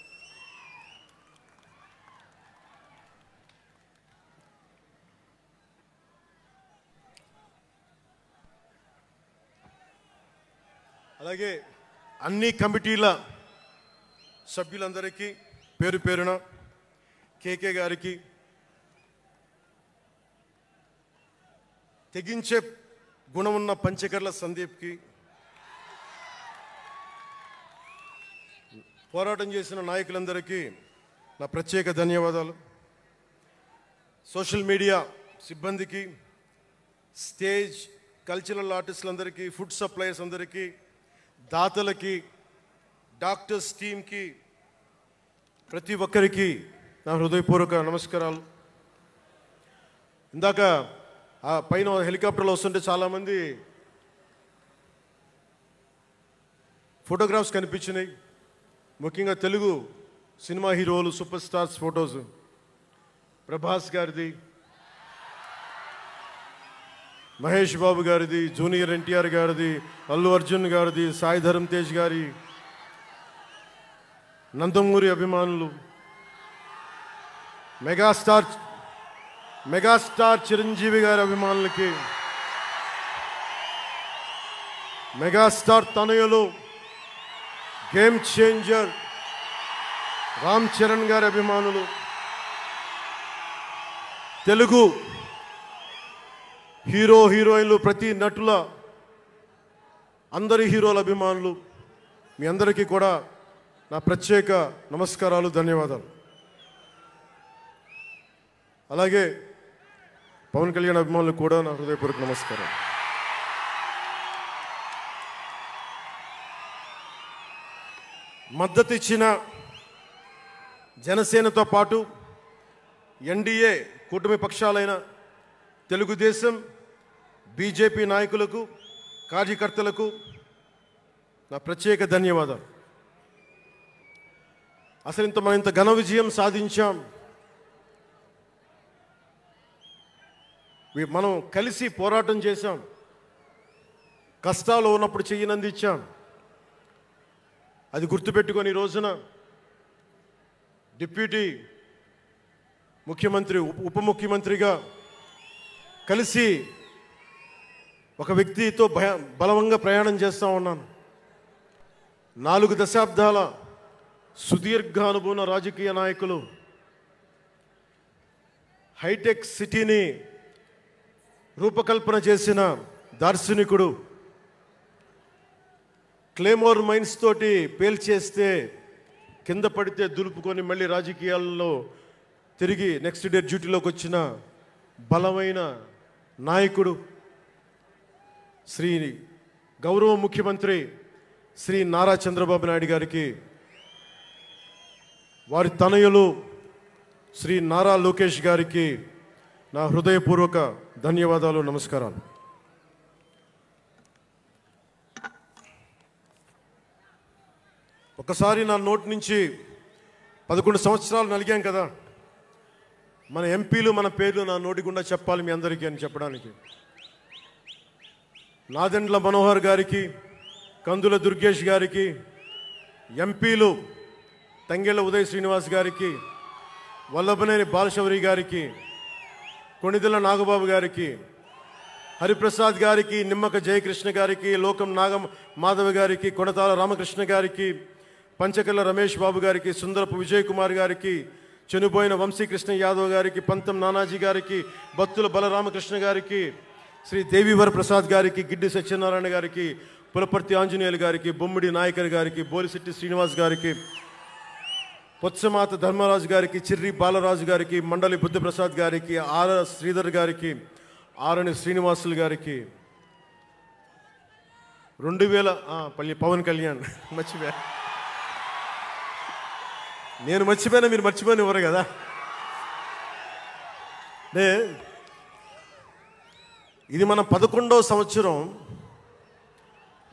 అలాగే అన్ని కమిటీల సభ్యులందరికీ పేరు పేరున, కేకే గారికి, తెగించే గుణమున్న పంచకర్ల సందీప్కి, పోరాటం చేసిన నాయకులందరికీ నా ప్రత్యేక ధన్యవాదాలు. సోషల్ మీడియా సిబ్బందికి, స్టేజ్ కల్చరల్ ఆర్టిస్టులందరికీ, ఫుడ్ సప్లైర్స్ అందరికీ, దాతలకి, డాక్టర్స్ టీమ్కి, ప్రతి ఒక్కరికి నా హృదయపూర్వక నమస్కారాలు. ఇందాక ఆ పైన హెలికాప్టర్లో వస్తుంటే చాలామంది ఫోటోగ్రాఫ్స్ కనిపించినాయి. ముఖ్యంగా తెలుగు సినిమా హీరోలు, సూపర్ స్టార్స్ ఫొటోస్, ప్రభాస్ గారిది, మహేష్ బాబు గారిది, జూనియర్ ఎన్టీఆర్ గారిది, అల్లు అర్జున్ గారిది, సాయి ధరమ్ తేజ్ గారి, నందమూరి అభిమానులు, మెగాస్టార్ చిరంజీవి గారి అభిమానులకి, మెగాస్టార్ తనయులు, గేమ్ చేంజర్ రామ్ చరణ్ గారి అభిమానులు, తెలుగు హీరో హీరోయిన్లు, ప్రతి నటుల అందరి హీరోల అభిమానులు, మీ అందరికీ కూడా నా ప్రత్యేక నమస్కారాలు, ధన్యవాదాలు. అలాగే పవన్ కళ్యాణ్ అభిమానులకు కూడా నా హృదయపూర్వక నమస్కారం. మద్దతు ఇచ్చిన జనసేనతో పాటు ఎన్డీఏ కూటమి పక్షాలైన తెలుగుదేశం, బీజేపీ నాయకులకు, కార్యకర్తలకు నా ప్రత్యేక ధన్యవాదాలు. అసలు మనం ఇంత ఘన విజయం సాధించాం. మనం కలిసి పోరాటం చేశాం, కష్టాలు ఉన్నప్పుడు చెయ్యనందించాం. అది గుర్తుపెట్టుకొని ఈ రోజున డిప్యూటీ ముఖ్యమంత్రి, ఉప ముఖ్యమంత్రిగా కలిసి ఒక వ్యక్తితో బలవంగా ప్రయాణం చేస్తూ ఉన్నాను. 4 దశాబ్దాల సుదీర్ఘ అనుభవ రాజకీయ నాయకులు, హైటెక్ సిటీని రూపకల్పన చేసిన దార్శనికుడు, క్లేమోర్ మైన్స్ తోటి పేల్చేస్తే కింద పడితే దులుపుకొని మళ్ళీ రాజకీయాల్లో తిరిగి నెక్స్ట్ డే డ్యూటీలోకి వచ్చిన బలమైన నాయకుడు శ్రీ గౌరవ ముఖ్యమంత్రి శ్రీ నారా చంద్రబాబు నాయుడు గారికి, వారి తనయులు శ్రీ నారా లోకేష్ గారికి నా హృదయపూర్వక ధన్యవాదాలు, నమస్కారాలు. ఒకసారి నా నోటి నుంచి 11 సంవత్సరాలు నలిగాం కదా, మన ఎంపీలు మన పేర్లు నా నోటి గుండా చెప్పాలి మీ అందరికీ అని చెప్పడానికి. నాదెండ్ల మనోహర్ గారికి, కందుల దుర్గేష్ గారికి, ఎంపీలు తంగెళ్ళ ఉదయ్ శ్రీనివాస్ గారికి, వల్లభనేని బాలశౌరి గారికి, కొణిదెల నాగబాబు గారికి, హరిప్రసాద్ గారికి, నిమ్మక జయకృష్ణ గారికి, లోకం మాధవ గారికి, కొనతాల రామకృష్ణ గారికి, పంచకల్ల రమేష్ బాబు గారికి, సుందరపు విజయ్ కుమార్ గారికి, చనిపోయిన వంశీకృష్ణ యాదవ్ గారికి, పంతం నానాజీ గారికి, బత్తుల బలరామకృష్ణ గారికి, శ్రీ దేవివర ప్రసాద్ గారికి, గిడ్డి సత్యనారాయణ గారికి, పులపర్తి ఆంజనేయులు గారికి, బొమ్మిడి నాయకర్ గారికి, బోలిశెట్టి శ్రీనివాస్ గారికి, పొత్సమాత ధర్మరాజు గారికి, చిర్రి బాలరాజు గారికి, మండలి బుద్ధప్రసాద్ గారికి, ఆర్ శ్రీధర్ గారికి, ఆరణి శ్రీనివాసులు గారికి, 2000 పవన్ కళ్యాణ్ మర్చిపోయా, నేను మర్చిపోయినా మీరు మర్చిపోయిన ఎవరు కదా. ఇది మన 11వ సంవత్సరం,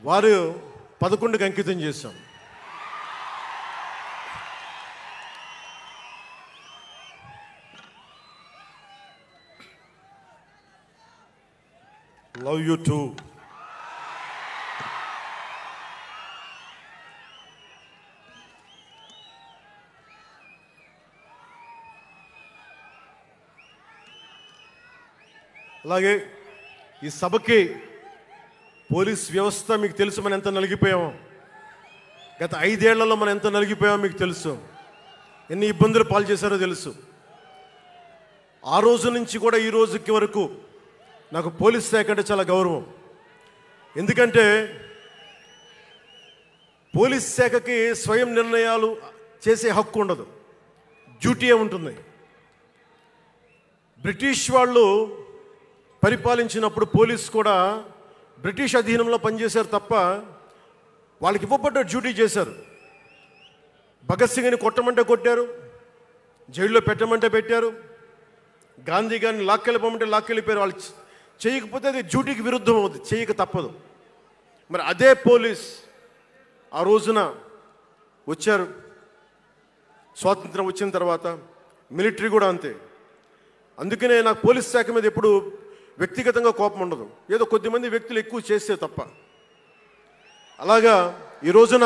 వారు 11కి అంకితం చేశాం. Love you two. అలాగే ఈ సభకి పోలీస్ వ్యవస్థ మీకు తెలుసు, మనం ఎంత నలిగిపోయామో. గత 5 ఏళ్లలో మనం ఎంత నలిగిపోయామో మీకు తెలుసు, ఎన్ని ఇబ్బందులు పాలు చేశారో తెలుసు. ఆ రోజు నుంచి కూడా ఈ రోజుకి వరకు నాకు పోలీస్ శాఖ అంటే చాలా గౌరవం. ఎందుకంటే పోలీస్ శాఖకి స్వయం నిర్ణయాలు చేసే హక్కు ఉండదు, డ్యూటీయే ఉంటుంది. బ్రిటిష్ వాళ్ళు పరిపాలించినప్పుడు పోలీస్ కూడా బ్రిటిష్ అధీనంలో పనిచేశారు తప్ప వాళ్ళకి ఇవ్వబడ్డ డ్యూటీ చేశారు. భగత్ సింగ్ని కొట్టమంటే కొట్టారు, జైల్లో పెట్టమంటే పెట్టారు, గాంధీ గారిని లాక్కెళ్ళిపోమంటే లాక్కెళ్ళిపోయారు. వాళ్ళు చేయకపోతే అది డ్యూటీకి విరుద్ధం అవుతుంది, చేయక తప్పదు. మరి అదే పోలీస్ ఆ రోజున వచ్చారు. స్వాతంత్రం వచ్చిన తర్వాత మిలిటరీ కూడా అంతే. అందుకనే నాకు పోలీస్ శాఖ మీద ఎప్పుడు వ్యక్తిగతంగా కోపం ఉండదు, ఏదో కొద్దిమంది వ్యక్తులు ఎక్కువ చేస్తే తప్ప. అలాగా ఈ రోజున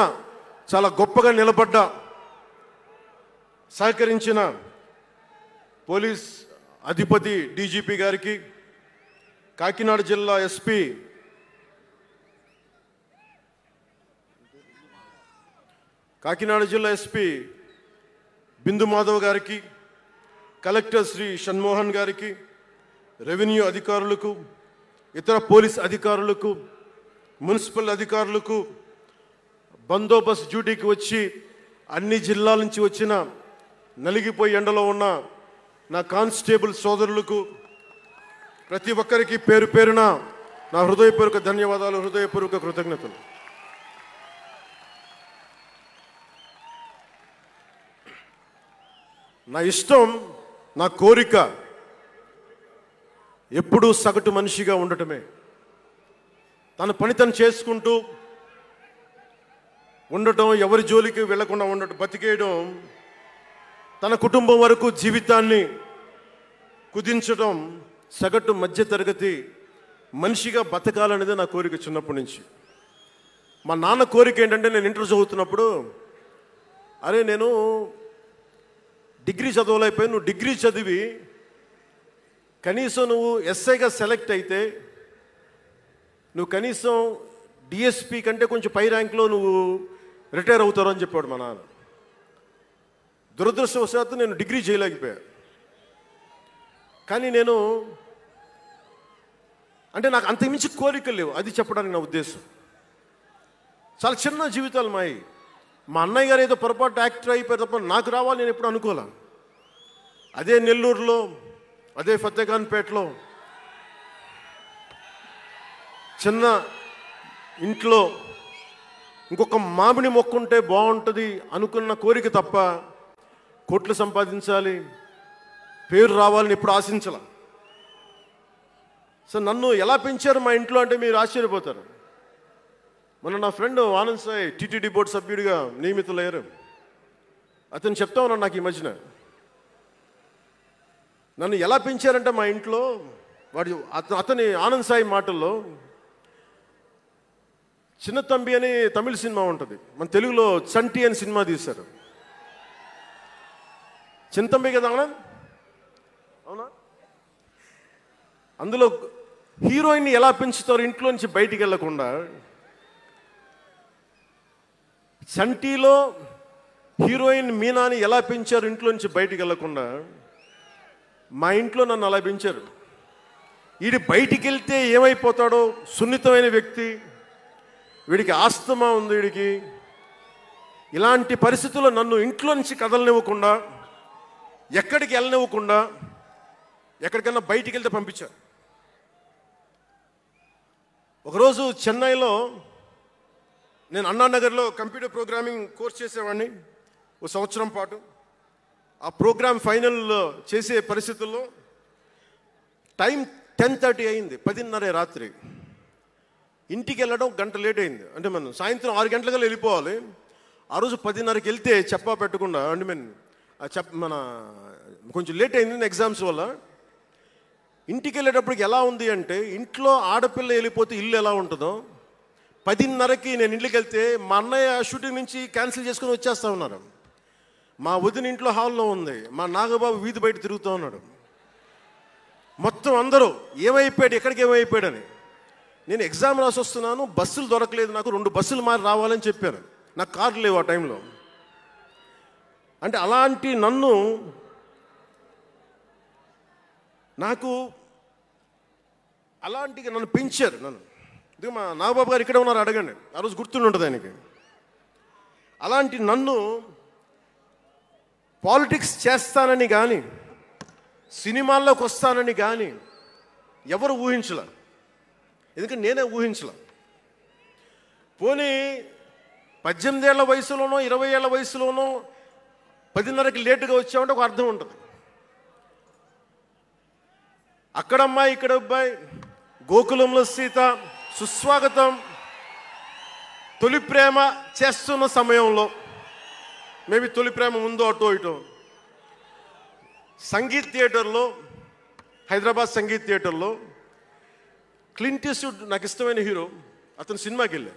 చాలా గొప్పగా నిలబడ్డ, సహకరించిన పోలీస్ అధిపతి డీజీపీ గారికి, కాకినాడ జిల్లా ఎస్పీ బిందు మాధవ్ గారికి, కలెక్టర్ శ్రీ షణ్మోహన్ గారికి, రెవెన్యూ అధికారులకు, ఇతర పోలీస్ అధికారులకు, మున్సిపల్ అధికారులకు, బందోబస్తు డ్యూటీకి వచ్చి అన్ని జిల్లాల నుంచి వచ్చిన నలిగిపోయి ఎండలో ఉన్న నా కానిస్టేబుల్ సోదరులకు, ప్రతి ఒక్కరికి పేరు పేరున నా హృదయపూర్వక ధన్యవాదాలు, హృదయపూర్వక కృతజ్ఞతలు. నా ఇష్టం, నా కోరిక ఎప్పుడూ సగటు మనిషిగా ఉండటమే. తన పని తను చేసుకుంటూ ఉండటం, ఎవరి జోలికి వెళ్లకుండా ఉండటం, బతికేయడం, తన కుటుంబం వరకు జీవితాన్ని కుదించడం, సగటు మధ్యతరగతి మనిషిగా బతకాలనేది నా కోరిక చిన్నప్పటి నుంచి. మా నాన్న కోరిక ఏంటంటే, నేను ఇంటర్ చదువుతున్నప్పుడు, అరే నేను డిగ్రీ చదవలేకపోయి, నువ్వు డిగ్రీ చదివి కనీసం నువ్వు ఎస్ఐగా సెలెక్ట్ అయితే నువ్వు కనీసం డిఎస్పీ కంటే కొంచెం పై ర్యాంక్లో నువ్వు రిటైర్ అవుతారు అని చెప్పాడు మా నాన్న. దురదృష్టవశాత్తు నేను డిగ్రీ చేయలేకపోయా. కానీ నేను అంటే నాకు అంతకుమించి కోరికలు లేవు, అది చెప్పడానికి నా ఉద్దేశం. చాలా చిన్న జీవితాలు మాయి. మా అన్నయ్య గారు ఏదో పొరపాటు యాక్టర్ అయిపోయారు తప్ప నాకు రావాలి నేను ఎప్పుడు అనుకోలే. అదే నెల్లూరులో, అదే ఫతేఖాన్పేటలో చిన్న ఇంట్లో ఇంకొక మామిడి మొక్క ఉంటే బాగుంటుంది అనుకున్న కోరిక తప్ప కోట్లు సంపాదించాలి, పేరు రావాలని ఎప్పుడు ఆశించాల. సో నన్ను ఎలా పెంచారు మా ఇంట్లో అంటే మీరు ఆశ్చర్యపోతారు. మొన్న నా friend Anand Sai TTD board సభ్యుడిగా నియమితులయ్యారు. అతను చెప్తా ఉన్నాడు నాకు ఈ మధ్యన, నన్ను ఎలా పెంచారంటే మా ఇంట్లో అతని ఆనంద్ సాయి మాటల్లో, చిన్న తంబి అని తమిళ సినిమా ఉంటుంది, మన తెలుగులో చంటి అని సినిమా తీశారు. చిన్న తంబి కదా ఆనంద్, అవునా? అందులో హీరోయిన్ని ఎలా పెంచుతారు ఇంట్లో నుంచి బయటికి వెళ్ళకుండా, చంటిలో హీరోయిన్ మీనాని ఎలా పెంచారు ఇంట్లో నుంచి బయటికి వెళ్ళకుండా, మా ఇంట్లో నన్ను అలా పెంచారు. వీడి బయటికి వెళ్తే ఏమైపోతాడో, సున్నితమైన వ్యక్తి, వీడికి ఆస్తమా ఉంది, వీడికి ఇలాంటి పరిస్థితుల్లో నన్ను ఇంట్లో నుంచి కదలనివ్వకుండా, ఎక్కడికి వెళ్ళనివ్వకుండా, ఎక్కడికన్నా బయటికి వెళ్తే పంపించారు. ఒకరోజు చెన్నైలో నేను అన్నానగర్లో కంప్యూటర్ ప్రోగ్రామింగ్ కోర్స్ చేసేవాడిని ఒక సంవత్సరం పాటు. ఆ ప్రోగ్రామ్ ఫైనల్ చేసే పరిస్థితుల్లో టైం 10:30 అయింది, 10:30 రాత్రి. ఇంటికి వెళ్ళడం గంట లేట్ అయింది. అంటే మనం సాయంత్రం 6 గంటలకు వెళ్ళిపోవాలి. ఆ రోజు 10:30కి వెళ్తే చెప్పా పెట్టకుండా, అంటే మన కొంచెం లేట్ అయింది ఎగ్జామ్స్ వల్ల. ఇంటికి వెళ్ళేటప్పటికి ఎలా ఉంది అంటే, ఇంట్లో ఆడపిల్ల వెళ్ళిపోతే ఇల్లు ఎలా ఉంటుందో, 10:30కి నేను ఇంటికి వెళ్తే మా అన్నయ్య షూటింగ్ నుంచి క్యాన్సిల్ చేసుకుని వచ్చేస్తా ఉన్నారు. మా వదిన ఇంట్లో హాల్లో ఉంది, మా నాగబాబు వీధి బయట తిరుగుతూ ఉన్నాడు. మొత్తం అందరూ ఏమైపోయాడు, ఎక్కడికి ఏమైపోయాడని. నేను ఎగ్జామ్ రాసి వస్తున్నాను, బస్సులు దొరకలేదు నాకు, 2 బస్సులు మారి రావాలని చెప్పాను. నాకు కార్లు లేవు ఆ టైంలో. అంటే అలాంటి నన్ను పెంచారు. ఇది మా నాగబాబు గారు ఇక్కడ ఉన్నారు, అడగండి, ఆ రోజు గుర్తుండి ఉంటుంది ఆయనకి. అలాంటి నన్ను పాలిటిక్స్ చేస్తానని కానీ, సినిమాల్లోకి వస్తానని కానీ ఎవరు ఊహించలే. ఎందుకంటే నేనే ఊహించలే. పోనీ 18 ఏళ్ల వయసులోనో 20 ఏళ్ల వయసులోనో 10:30కి లేటుగా వచ్చామంటే ఒక అర్థం ఉంటుంది. అక్కడమ్మాయి ఇక్కడ అబ్బాయి, గోకులంలో సీత, సుస్వాగతం, తొలి ప్రేమ చేస్తున్న సమయంలో, మేబీ తొలి ప్రేమ ముందు అటో ఇటో, సంగీత్ థియేటర్లో, హైదరాబాద్ సంగీత్ థియేటర్లో క్లింట్ ఈస్ట్వుడ్ నాకు ఇష్టమైన హీరో, అతను సినిమాకి వెళ్ళా.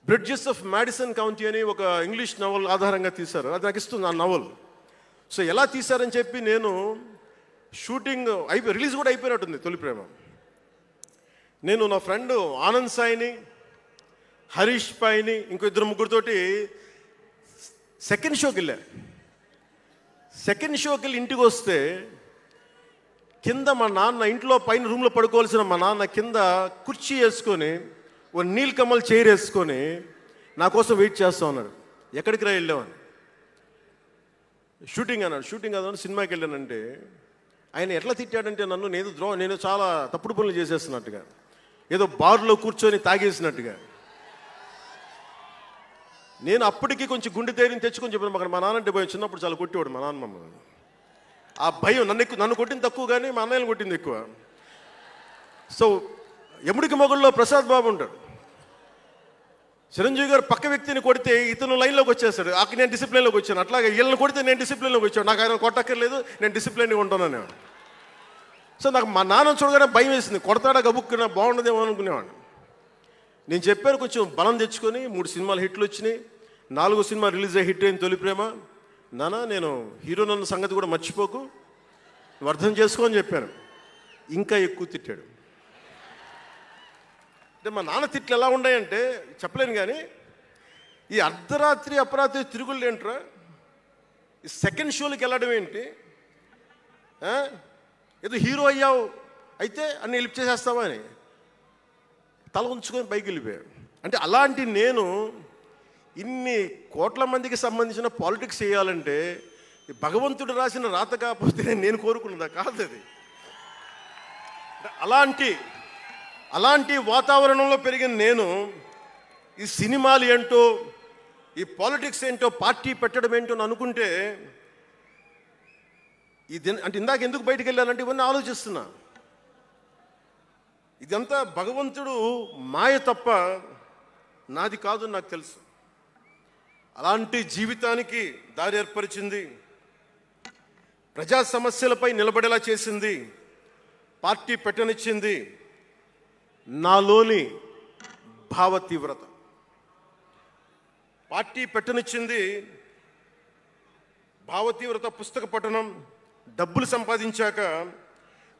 బ్రిడ్జెస్ ఆఫ్ మాడిసన్ కౌంటీ అని ఒక ఇంగ్లీష్ నవల్ ఆధారంగా తీశారు. అది నాకు ఇస్తుంది ఆ నవల్. సో ఎలా తీశారని చెప్పి నేను షూటింగ్ రిలీజ్ కూడా అయిపోయినట్టుంది తొలి ప్రేమ. నేను నా ఫ్రెండ్ ఆనంద్ సాయిని, హరీష్ పాయిని, ఇంకో 2-3తోటి సెకండ్ షోకి వెళ్ళా. సెకండ్ షోకి వెళ్ళి ఇంటికి వస్తే కింద మా నాన్న, ఇంట్లో పైన రూమ్లో పడుకోవాల్సిన మా నాన్న కింద కుర్చీ వేసుకొని, ఓ నీలకమల్ చైర్ వేసుకొని నా కోసం వెయిట్ చేస్తూ ఉన్నాడు. ఎక్కడికి రా వెళ్ళామని. షూటింగ్ అన్నాడు. షూటింగ్ అన్నాడు, సినిమాకి వెళ్ళానంటే ఆయన ఎట్లా తిట్టాడంటే నన్ను, నేను చాలా తప్పుడు పనులు చేసేస్తున్నట్టుగా, ఏదో బార్లో కూర్చొని తాగేసినట్టుగా. నేను అప్పటికి కొంచెం గుండె ధైర్యం తెచ్చుకొని చెప్పాను. అక్కడ మా నాన్నంటే భయం, చిన్నప్పుడు చాలా కొట్టేవాడు మా నాన్న మమ్మల్ని. ఆ భయం నన్ను కొట్టింది తక్కువ కానీ మా అన్నయ్యను కొట్టింది ఎక్కువ. సో యముడికి మొగుళ్ళలో ప్రసాద్ బాబు ఉంటాడు. చిరంజీవి గారు పక్క వ్యక్తిని కొడితే ఇతను లైన్లోకి వచ్చేస్తాడు. అక్కడ నేను డిసిప్లిన్లోకి వచ్చాను. అట్లాగే వీళ్ళని కొడితే నేను డిసిప్లిన్లోకి వచ్చాను. నాకు ఆయన కొట్టక్కర్లేదు, నేను డిసిప్లిన్గా ఉంటాను. సో నాకు మా నాన్న చూడగానే భయం వేసింది, కొడతాడా గబుక్కున బాగుండదేమో అనుకునేవాడిని. నేను చెప్పాను కొంచెం బలం తెచ్చుకొని, 3 సినిమాలు హిట్లు వచ్చినాయి, 4వ సినిమా రిలీజ్ అయ్యి హిట్ అయింది తొలి ప్రేమ. నాన్న నేను హీరోనన్న సంగతి కూడా మర్చిపోకు, నువ్వు అర్థం చేసుకో అని చెప్పాను. ఇంకా ఎక్కువ తిట్టాడు. అంటే మా నాన్న తిట్లు ఎలా ఉన్నాయంటే చెప్పలేను. కానీ ఈ అర్ధరాత్రి అపరాత్రి తిరుగుళ్ళు ఏంట్రా, ఈ సెకండ్ షోలకి వెళ్ళడం ఏంటి, ఏదో హీరో అయ్యావు అయితే అన్ని లిఫ్ట్ చేసేస్తావా అని తల ఉంచుకొని పైకి వెళ్ళిపోయాడు. అంటే అలాంటి నేను ఇన్ని కోట్ల మందికి సంబంధించిన పాలిటిక్స్ చేయాలంటే భగవంతుడు రాసిన రాత కాకపోతే నేను కోరుకున్నదా? కాదు అది. అలాంటి వాతావరణంలో పెరిగిన నేను ఈ సినిమాలు ఏంటో, ఈ పాలిటిక్స్ ఏంటో, పార్టీ పెట్టడం ఏంటో అని అనుకుంటే అంటే ఇందాక ఎందుకు బయటికి వెళ్ళానంటే ఇవన్నీ ఆలోచిస్తున్నా. ఇదంతా భగవంతుడు మాయ తప్ప నాది కాదు నాకు తెలుసు. అలాంటి జీవితానికి దారి ఏర్పరిచింది, ప్రజా సమస్యలపై నిలబడేలా చేసింది, పార్టీ పెట్టనిచ్చింది నాలోని భావ తీవ్రత. పార్టీ పెట్టనిచ్చింది భావ తీవ్రత. పుస్తక పఠనం, డబ్బులు సంపాదించాక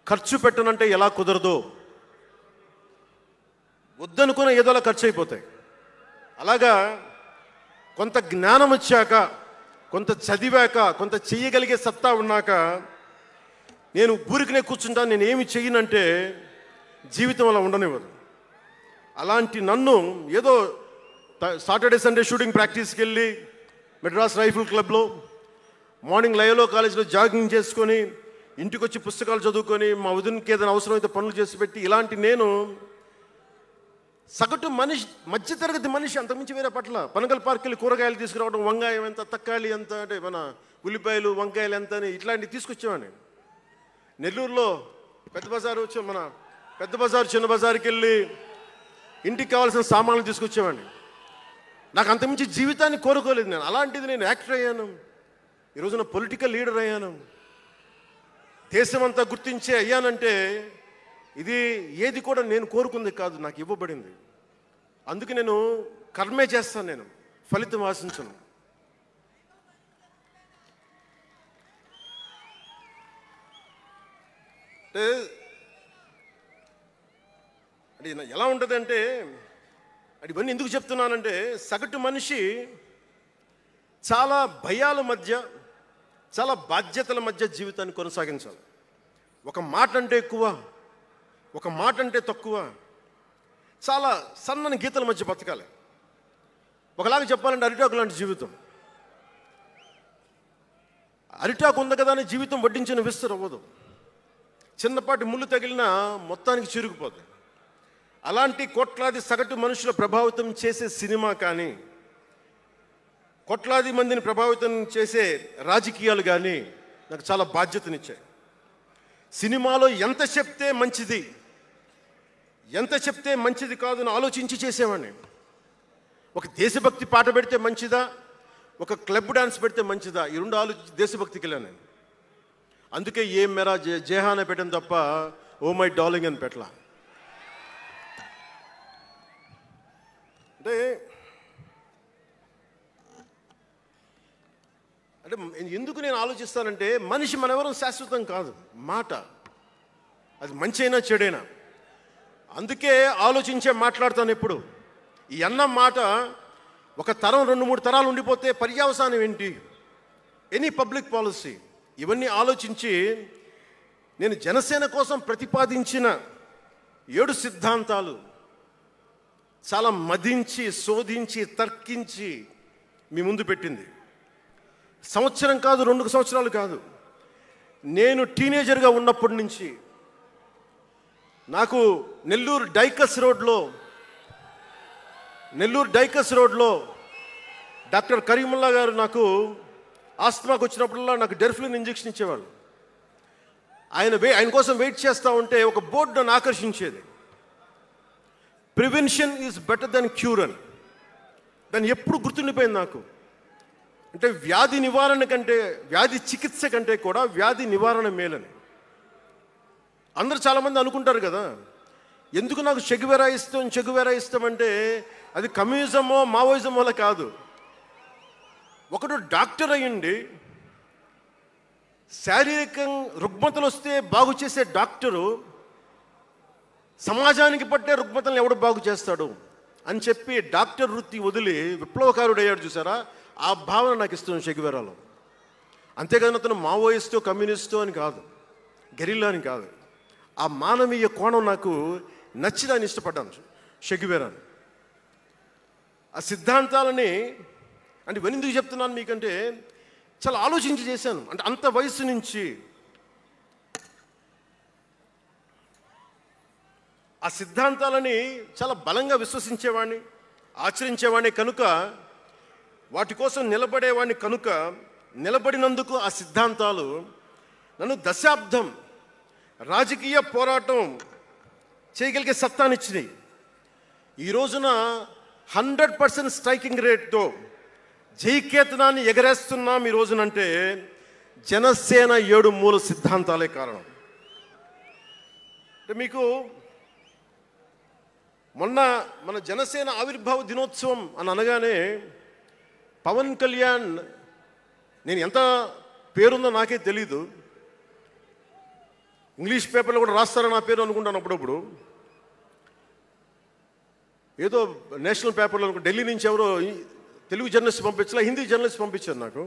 ఖర్చు పెట్టనంటే ఎలా కుదరదో, వద్దనుకున్న ఏదోలా ఖర్చు అయిపోతాయి. అలాగా కొంత జ్ఞానం వచ్చాక, కొంత చదివాక, కొంత చెయ్యగలిగే సత్తా ఉన్నాక నేను ఊరికనే కూర్చుంటాను, నేను ఏమి చెయ్యనంటే జీవితం అలా ఉండనివ్వదు. అలాంటి నన్ను ఏదో సాటర్డే సండే షూటింగ్ ప్రాక్టీస్కి వెళ్ళి మెడ్రాస్ రైఫిల్ క్లబ్లో, మార్నింగ్ లయలో కాలేజీలో జాగింగ్ చేసుకొని, ఇంటికి వచ్చి పుస్తకాలు చదువుకొని, మా వదినకి ఏదైనా అవసరమైతే పనులు చేసి పెట్టి, ఇలాంటి నేను సగటు మనిషి, మధ్యతరగతి మనిషి, అంతకుమించి వేరే పట్ల. పనగల్ పార్క్ వెళ్ళి కూరగాయలు తీసుకురావడం, వంకాయ ఎంత, తక్కాలి ఎంత, అంటే మన ఉల్లిపాయలు వంకాయలు ఎంత అని ఇట్లాంటివి తీసుకొచ్చేవాడిని. నెల్లూరులో పెద్ద బజారు వచ్చి, మన పెద్ద బజారు చిన్న బజారుకి వెళ్ళి ఇంటికి కావాల్సిన సామాన్లు తీసుకొచ్చేవాడిని. నాకు అంతకుమించి జీవితాన్ని కోరుకోలేదు నేను. అలాంటిది నేను యాక్టర్ అయ్యాను, ఈరోజున పొలిటికల్ లీడర్ అయ్యాను, దేశమంతా గుర్తించే అయ్యానంటే ఇది ఏది కూడా నేను కోరుకుంది కాదు, నాకు ఇవ్వబడింది. అందుకే నేను కర్మే చేస్తాను, నేను ఫలితం ఆశించను. అంటే ఎలా ఉంటుందంటే, అది ఇవన్నీ ఎందుకు చెప్తున్నానంటే, సగటు మనిషి చాలా భయాల మధ్య, చాలా బాధ్యతల మధ్య జీవితాన్ని కొనసాగించాలి. ఒక మాట అంటే ఎక్కువ, ఒక మాట అంటే తక్కువ, చాలా సన్నని గీతల మధ్య బతకాలి. ఒకలాగా చెప్పాలంటే అరిటాకు లాంటి జీవితం. అరిటాకు ఉంది కదా అని జీవితం వడ్డించిన విస్తరు అవ్వదు. చిన్నపాటి ముళ్ళు తగిలినా మొత్తానికి చిరుగుపోతుంది. అలాంటి కోట్లాది సగటు మనుషుల ప్రభావితం చేసే సినిమా కానీ, కోట్లాది మందిని ప్రభావితం చేసే రాజకీయాలు కానీ నాకు చాలా బాధ్యతనిచ్చాయి. సినిమాలో ఎంత చెప్తే మంచిది, ఎంత చెప్తే మంచిది కాదు అని ఆలోచించి చేసేవాడిని. ఒక దేశభక్తి పాట పెడితే మంచిదా, ఒక క్లబ్ డాన్స్ పెడితే మంచిదా, ఈ రెండు ఆలోచించి దేశభక్తికి వెళ్ళాను నేను. అందుకే ఏ మేరా జేహానే పెట్టాను తప్ప ఓ మై డార్లింగ్ అని పెట్టలా. అంటే ఎందుకు నేను ఆలోచిస్తానంటే, మనిషి మనెవరం శాశ్వతం కాదు. మాట అది మంచి అయినా చెడైనా, అందుకే ఆలోచించే మాట్లాడతాను ఎప్పుడు. ఈ అన్న మాట ఒక తరం 2-3 తరాలు ఉండిపోతే పర్యవసానం ఏంటి, ఎనీ పబ్లిక్ పాలసీ, ఇవన్నీ ఆలోచించి నేను జనసేన కోసం ప్రతిపాదించిన 7 సిద్ధాంతాలు చాలా మదించి, శోధించి, తర్కించి మీ ముందు పెట్టింది. సంవత్సరం కాదు, 2 సంవత్సరాలు కాదు, నేను టీనేజర్గా ఉన్నప్పటి నుంచి నాకు నెల్లూరు డైకస్ రోడ్లో డాక్టర్ కరీముల్లా గారు నాకు ఆస్తమాకు వచ్చినప్పుడల్లా నాకు డెర్ఫ్లిన్ ఇంజెక్షన్ ఇచ్చేవాళ్ళు. ఆయన కోసం వెయిట్ చేస్తూ ఉంటే ఒక బోర్డు నన్ను ఆకర్షించేది, prevention is better than cure అని. దాన్ని ఎప్పుడు గుర్తుండిపోయింది నాకు. అంటే వ్యాధి నివారణ కంటే, వ్యాధి చికిత్స కంటే కూడా వ్యాధి నివారణ మేలని. అందరూ చాలామంది అనుకుంటారు కదా, ఎందుకు నాకు చెగువెరా ఇష్టం అంటే అది కమ్యూనిజమో మావోయిజమోలా కాదు. ఒకడు డాక్టర్ అయ్యండి, శారీరక రుగ్మతలు వస్తే బాగు చేసే డాక్టరు సమాజానికి పట్టే రుగ్మతలను ఎవడు బాగు చేస్తాడు అని చెప్పి డాక్టర్ వృత్తి వదిలి విప్లవకారుడు అయ్యాడు చూసారా, ఆ భావన నాకు ఇస్తుంది చెగువెరాలో. అంతేగాని అతను మావోయిస్టో కమ్యూనిస్టో అని కాదు, గెరిల్లా అని కాదు. ఆ మానవీయ కోణం నాకు నచ్చి దాన్ని ఇష్టపడ్డాను చెగువెరాని. ఆ సిద్ధాంతాలని అంటే ఇవన్నీ ఎందుకు చెప్తున్నాను మీకంటే చాలా ఆలోచించి చేశాను. అంటే అంత వయసు నుంచి ఆ సిద్ధాంతాలని చాలా బలంగా విశ్వసించేవాడిని, ఆచరించేవాడిని కనుక, వాటి కోసం నిలబడేవాడిని కనుక, నిలబడినందుకు ఆ సిద్ధాంతాలు నన్ను దశాబ్దం రాజకీయ పోరాటం చేయగలిగే సత్తానిచ్చినాయి. ఈ రోజున 100% స్ట్రైకింగ్ రేట్తో జైకేతనాన్ని ఎగరేస్తున్నాం ఈ రోజునంటే జనసేన 7 మూల సిద్ధాంతాలే కారణం. అంటే మీకు మొన్న మన జనసేన ఆవిర్భావ దినోత్సవం అని అనగానే పవన్ కళ్యాణ్, నేను ఎంత పేరుందో నాకే తెలీదు, ఇంగ్లీష్ పేపర్లో కూడా రాస్తారని నా పేరు అనుకుంటాను అప్పుడప్పుడు. ఏదో నేషనల్ పేపర్లో ఢిల్లీ నుంచి ఎవరో తెలుగు జర్నలిస్ట్ పంపించలే, హిందీ జర్నలిస్ట్ పంపించారు నాకు.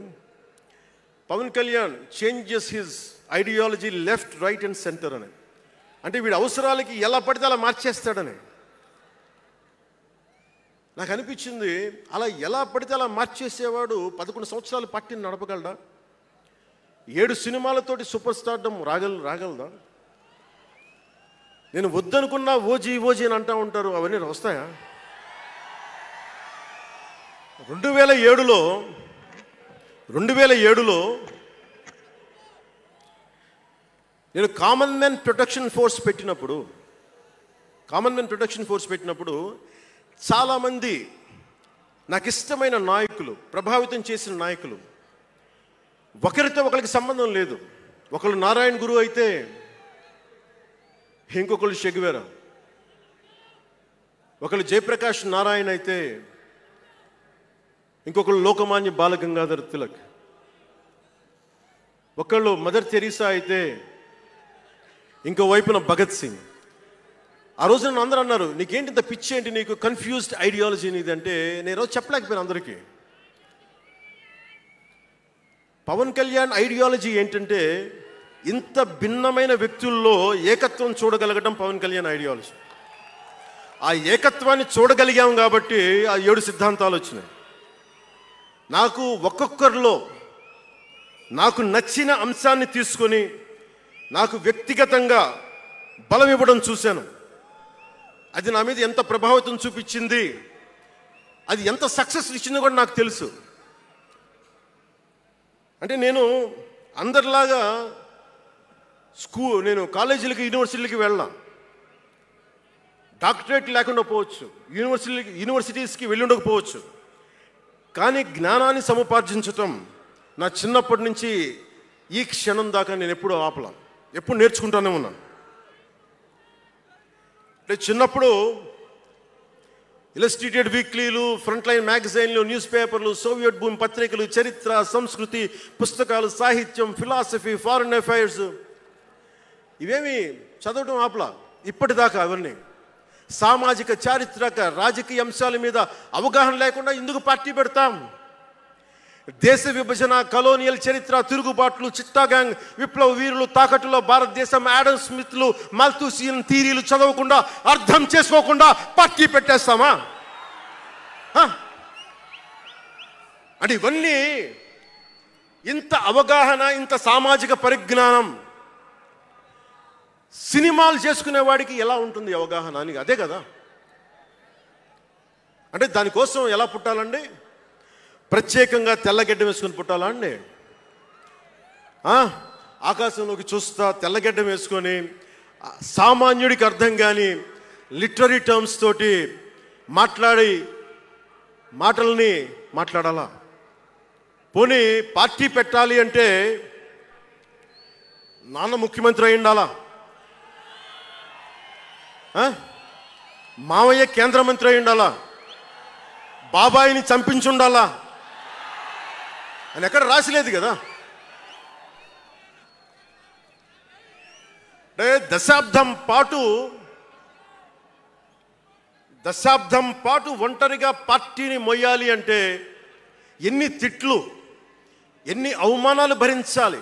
Pawan Kalyan changes his ideology left, right and centre అని. అంటే వీడి అవసరాలకి ఎలా పడితే అలా మార్చేస్తాడని నాకు అనిపించింది. అలా ఎలా పడితే అలా మార్చేసేవాడు 11 సంవత్సరాలు పార్టీని నడపగలడా? 7 సినిమాలతోటి సూపర్ స్టార్డమ్ రాగలదా? నేను వద్దనుకున్నా ఓజీ అని అంటూ ఉంటారు, అవన్నీ వస్తాయా? 2007లో నేను కామన్మెన్ ప్రొటెక్షన్ ఫోర్స్ పెట్టినప్పుడు చాలామంది నాకు ఇష్టమైన నాయకులు, ప్రభావితం చేసిన నాయకులు, ఒకరితో ఒకరికి సంబంధం లేదు. ఒకళ్ళు నారాయణ గురు అయితే ఇంకొకళ్ళు షెగువేరా, ఒకళ్ళు జయప్రకాష్ నారాయణ అయితే ఇంకొకళ్ళు లోకమాన్య బాలగంగాధర్ తిలక్, ఒకళ్ళు మదర్ తెరీసా అయితే ఇంకో వైపున భగత్ సింగ్. ఆ రోజు నన్ను అందరూ అన్నారు, నీకేంటి ఇంత పిచ్చి ఏంటి, నీకు కన్ఫ్యూజ్డ్ ఐడియాలజీ నీది అంటే నేను రోజు చెప్పలేకపోయాను అందరికీ. పవన్ కళ్యాణ్ ఐడియాలజీ ఏంటంటే ఇంత భిన్నమైన వ్యక్తుల్లో ఏకత్వం చూడగలగడం పవన్ కళ్యాణ్ ఐడియాలజీ. ఆ ఏకత్వాన్ని చూడగలిగాం కాబట్టి ఆ 7 సిద్ధాంతాలు వచ్చినాయి. నాకు ఒక్కొక్కరిలో నాకు నచ్చిన అంశాన్ని తీసుకొని నాకు వ్యక్తిగతంగా బలం ఇవ్వడం చూశాను. అది నా మీద ఎంత ప్రభావితం చూపించింది, అది ఎంత సక్సెస్ ఇచ్చిందో కూడా నాకు తెలుసు. అంటే నేను అందరిలాగా నేను కాలేజీలకి యూనివర్సిటీలకి వెళ్ళా, డాక్టరేట్ లేకుండా పోవచ్చు, యూనివర్సిటీస్కి వెళ్ళి ఉండకపోవచ్చు, కానీ జ్ఞానాన్ని సముపార్జించటం నా చిన్నప్పటి నుంచి ఈ క్షణం దాకా నేను ఎప్పుడూ ఆపలా, ఎప్పుడు నేర్చుకుంటానే ఉన్నాను. అంటే చిన్నప్పుడు ఇలస్ట్రేటెడ్ వీక్లీలు, ఫ్రంట్ లైన్ మ్యాగజైన్లు, న్యూస్ పేపర్లు, సోవియట్ భూమి పత్రికలు, చరిత్ర, సంస్కృతి పుస్తకాలు, సాహిత్యం, ఫిలాసఫీ, ఫారిన్ అఫైర్స్ ఇవేమి చదవటం ఆపలా ఇప్పటిదాకా. అవన్నీ సామాజిక, చారిత్రక, రాజకీయ అంశాల మీద అవగాహన లేకుండా ఎందుకు పార్టీ పెడతాం? దేశ విభజన, కలోనియల్ చరిత్ర, తిరుగుబాట్లు, చిట్టాగాంగ్, విప్లవ వీరులు, తాకట్టులో భారతదేశం, యాడమ్ స్మిత్లు, మాల్థూసియన్ థీరీలు చదవకుండా, అర్థం చేసుకోకుండా పార్టీ పెట్టేస్తామా? అంటే ఇవన్నీ ఇంత అవగాహన, ఇంత సామాజిక పరిజ్ఞానం సినిమాలు చేసుకునేవాడికి ఎలా ఉంటుంది అవగాహన అని? అదే కదా. అంటే దానికోసం ఎలా పుట్టాలండి? ప్రత్యేకంగా తెల్లగడ్డం వేసుకొని పుట్టాలా అండి? ఆకాశంలోకి చూస్తా తెల్లగడ్డం వేసుకొని సామాన్యుడికి అర్థం కాని లిటరరీ టర్మ్స్ తోటి మాటల్ని మాట్లాడాలా? పోనీ పార్టీ పెట్టాలి అంటే నాన్న ముఖ్యమంత్రి అయి ఉండాలా? మావయ్య కేంద్ర మంత్రి అయి ఉండాలా? బాబాయిని చంపించి ఉండాలా అని ఎక్కడ రాసిలేదు కదా. అంటే దశాబ్దం పాటు ఒంటరిగా పార్టీని మొయ్యాలి అంటే ఎన్ని తిట్లు, ఎన్ని అవమానాలు భరించాలి,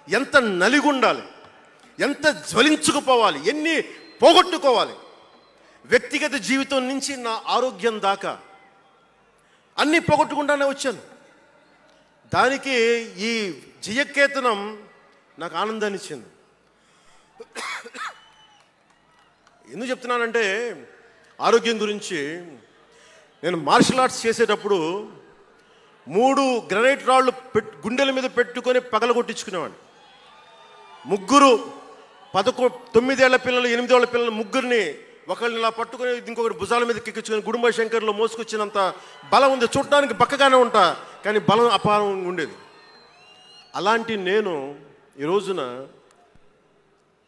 ఎంత నలిగుండాలి, ఎంత జ్వలించుకుపోవాలి, ఎన్ని పోగొట్టుకోవాలి. వ్యక్తిగత జీవితం నుంచి నా ఆరోగ్యం దాకా అన్నీ పోగొట్టుకుంటానే వచ్చాను. దానికి ఈ జయకేతనం నాకు ఆనందాన్ని ఇచ్చింది. ఎందుకు చెప్తున్నానంటే ఆరోగ్యం గురించి. నేను మార్షల్ ఆర్ట్స్ చేసేటప్పుడు 3 గ్రనైట్ రాళ్ళు గుండెల మీద పెట్టుకొని పగలగొట్టించుకునేవాడిని. 3 9 ఏళ్ల పిల్లలు 8 ఏళ్ల పిల్లలు ముగ్గురిని ఒకళ్ళని ఇలా పట్టుకొని ఇంకొకటి భుజాల మీద ఎక్కించుకొని గుడుంబ శంకర్లో మోసుకొచ్చినంత బలం ఉంది. చూడటానికి బక్కగానే ఉంటా, కానీ బలం అపారంగా ఉండేది. అలాంటి నేను ఈ రోజున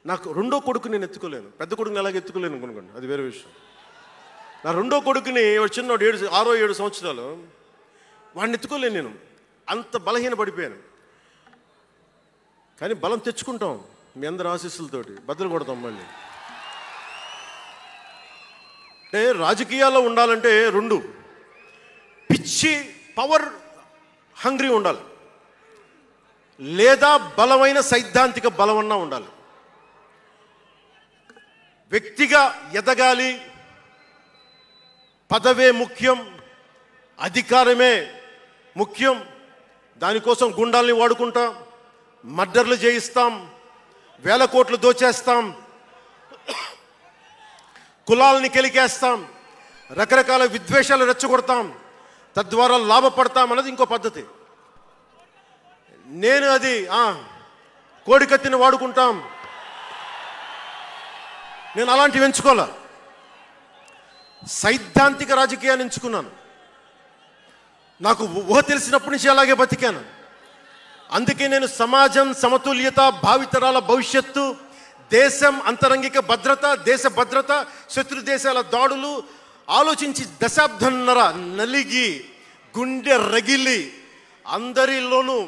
నాకు రెండో కొడుకు నేను ఎత్తుకోలేను. పెద్ద కొడుకుని ఎలాగ ఎత్తుకోలేను అనుకోండి, అది వేరే విషయం. నా రెండో కొడుకుని చిన్నోడు 6-7 సంవత్సరాలు, వాడిని ఎత్తుకోలేను నేను. అంత బలహీన పడిపోయాను. కానీ బలం తెచ్చుకుంటాం మీ అందరి ఆశీస్సులతోటి, బద్దలు కొడతాం మళ్ళీ. అంటే రాజకీయాల్లో ఉండాలంటే 2 పిచ్చి పవర్ హంగ్రీ ఉండాలి, లేదా బలమైన సైద్ధాంతిక బలమన్నా ఉండాలి. వ్యక్తిగా ఎదగాలి, పదవే ముఖ్యం, అధికారమే ముఖ్యం. దానికోసం గుండాల్ని వాడుకుంటాం, మర్డర్లు చేయిస్తాం, వేల కోట్లు దోచేస్తాం, కులాలని కెలికేస్తాం, రకరకాల విద్వేషాలు రెచ్చగొడతాం, తద్వారా లాభపడతాం అన్నది ఇంకో పద్ధతి. నేను అది కోడికత్తిని వాడుకుంటాం, నేను అలాంటివి ఎంచుకోలే. సైద్ధాంతిక రాజకీయాన్ని ఎంచుకున్నాను. నాకు ఊహ తెలిసినప్పటి నుంచి అలాగే బతికాను. అందుకే నేను సమాజం, సమతుల్యత, భావితరాల భవిష్యత్తు, దేశం అంతరంగిక భద్రత, దేశ భద్రత, శత్రు దేశాల దాడులు ఆలోచించి దశాబ్దంన్నర నలిగి గుండె రగిలి అందరిలోనూ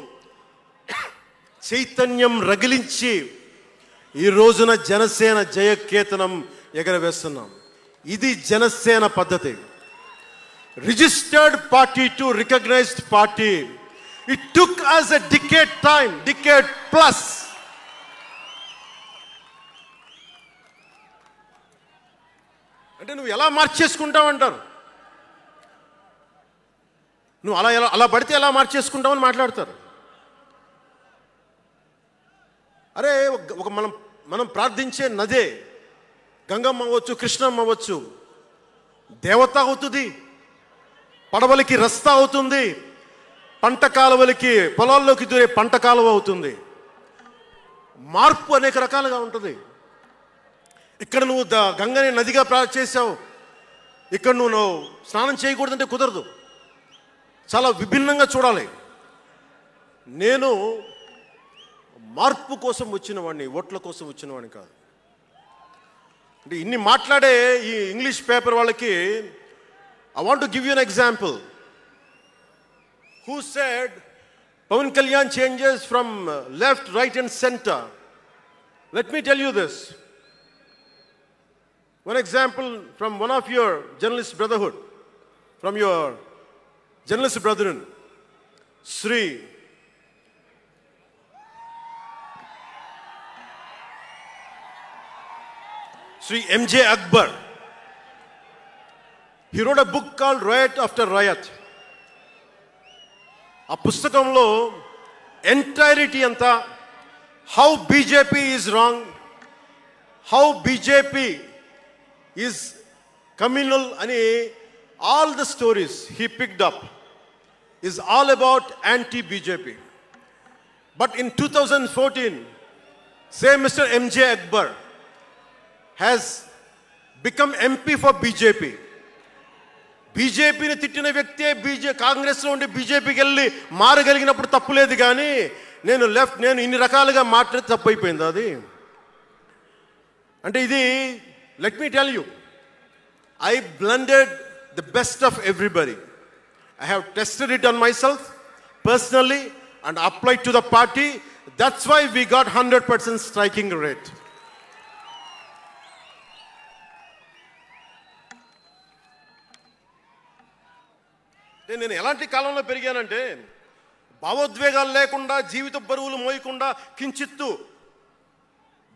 చైతన్యం రగిలించి ఈ రోజున జనసేన జయకేతనం ఎగరవేస్తున్నాం. ఇది జనసేన పద్ధతి. Registered party to recognised party. It took us a decade plus. అంటే నువ్వు ఎలా మార్చేసుకుంటావు అంటారు. నువ్వు అలా పడితే ఎలా మార్చేసుకుంటావు అని మాట్లాడతారు. అరే ఒక మనం ప్రార్థించే నదే గంగమ్మ అవ్వచ్చు, కృష్ణమ్మ అవ్వచ్చు, దేవత అవుతుంది, పడవలకి రస్తా అవుతుంది, పంట కాలువలకి పొలాల్లోకి దూరే పంట కాలువ అవుతుంది. మార్పు అనేక రకాలుగా ఉంటుంది. ఇక్కడ నువ్వు గంగని నదిగా చేసావు, ఇక్కడ నువ్వు స్నానం చేయకూడదంటే కుదరదు. చాలా విభిన్నంగా చూడాలి. నేను మార్పు కోసం వచ్చిన వాడిని, ఓట్ల కోసం వచ్చిన వాడిని కాదు. అంటే ఇన్ని మాట్లాడే ఈ ఇంగ్లీష్ పేపర్ వాళ్ళకి I want to give you an example. Who said Pawan Kalyan changes from left, right and center? Let me tell you this. One example from one of your journalist brotherhood, from your journalist brethren, Sri M.J. Akbar. He wrote a book called Riot After Riot. ఆ పుస్తకంలో ఎంటైరిటీ అంతా how BJP is wrong, how BJP is communal అని all the stories he picked up is all about anti BJP. But in 2014 same mister M.J. Akbar has become MP for BJP. బీజేపీని తిట్టిన వ్యక్తే కాంగ్రెస్లో ఉండి బీజేపీకి వెళ్ళి మారగలిగినప్పుడు తప్పులేదు, కానీ నేను ఇన్ని రకాలుగా మాట్లాడి తప్పు అయిపోయింది అది. అంటే ఇది let me tell you, I blended the best of everybody. I have tested it on my self personally and applied to the party. That's why we got 100% striking rate. నేను ఎలాంటి కాలంలో పెరిగానంటే భావోద్వేగాలు లేకుండా, జీవిత బరువులు మోయకుండా, కించిత్తు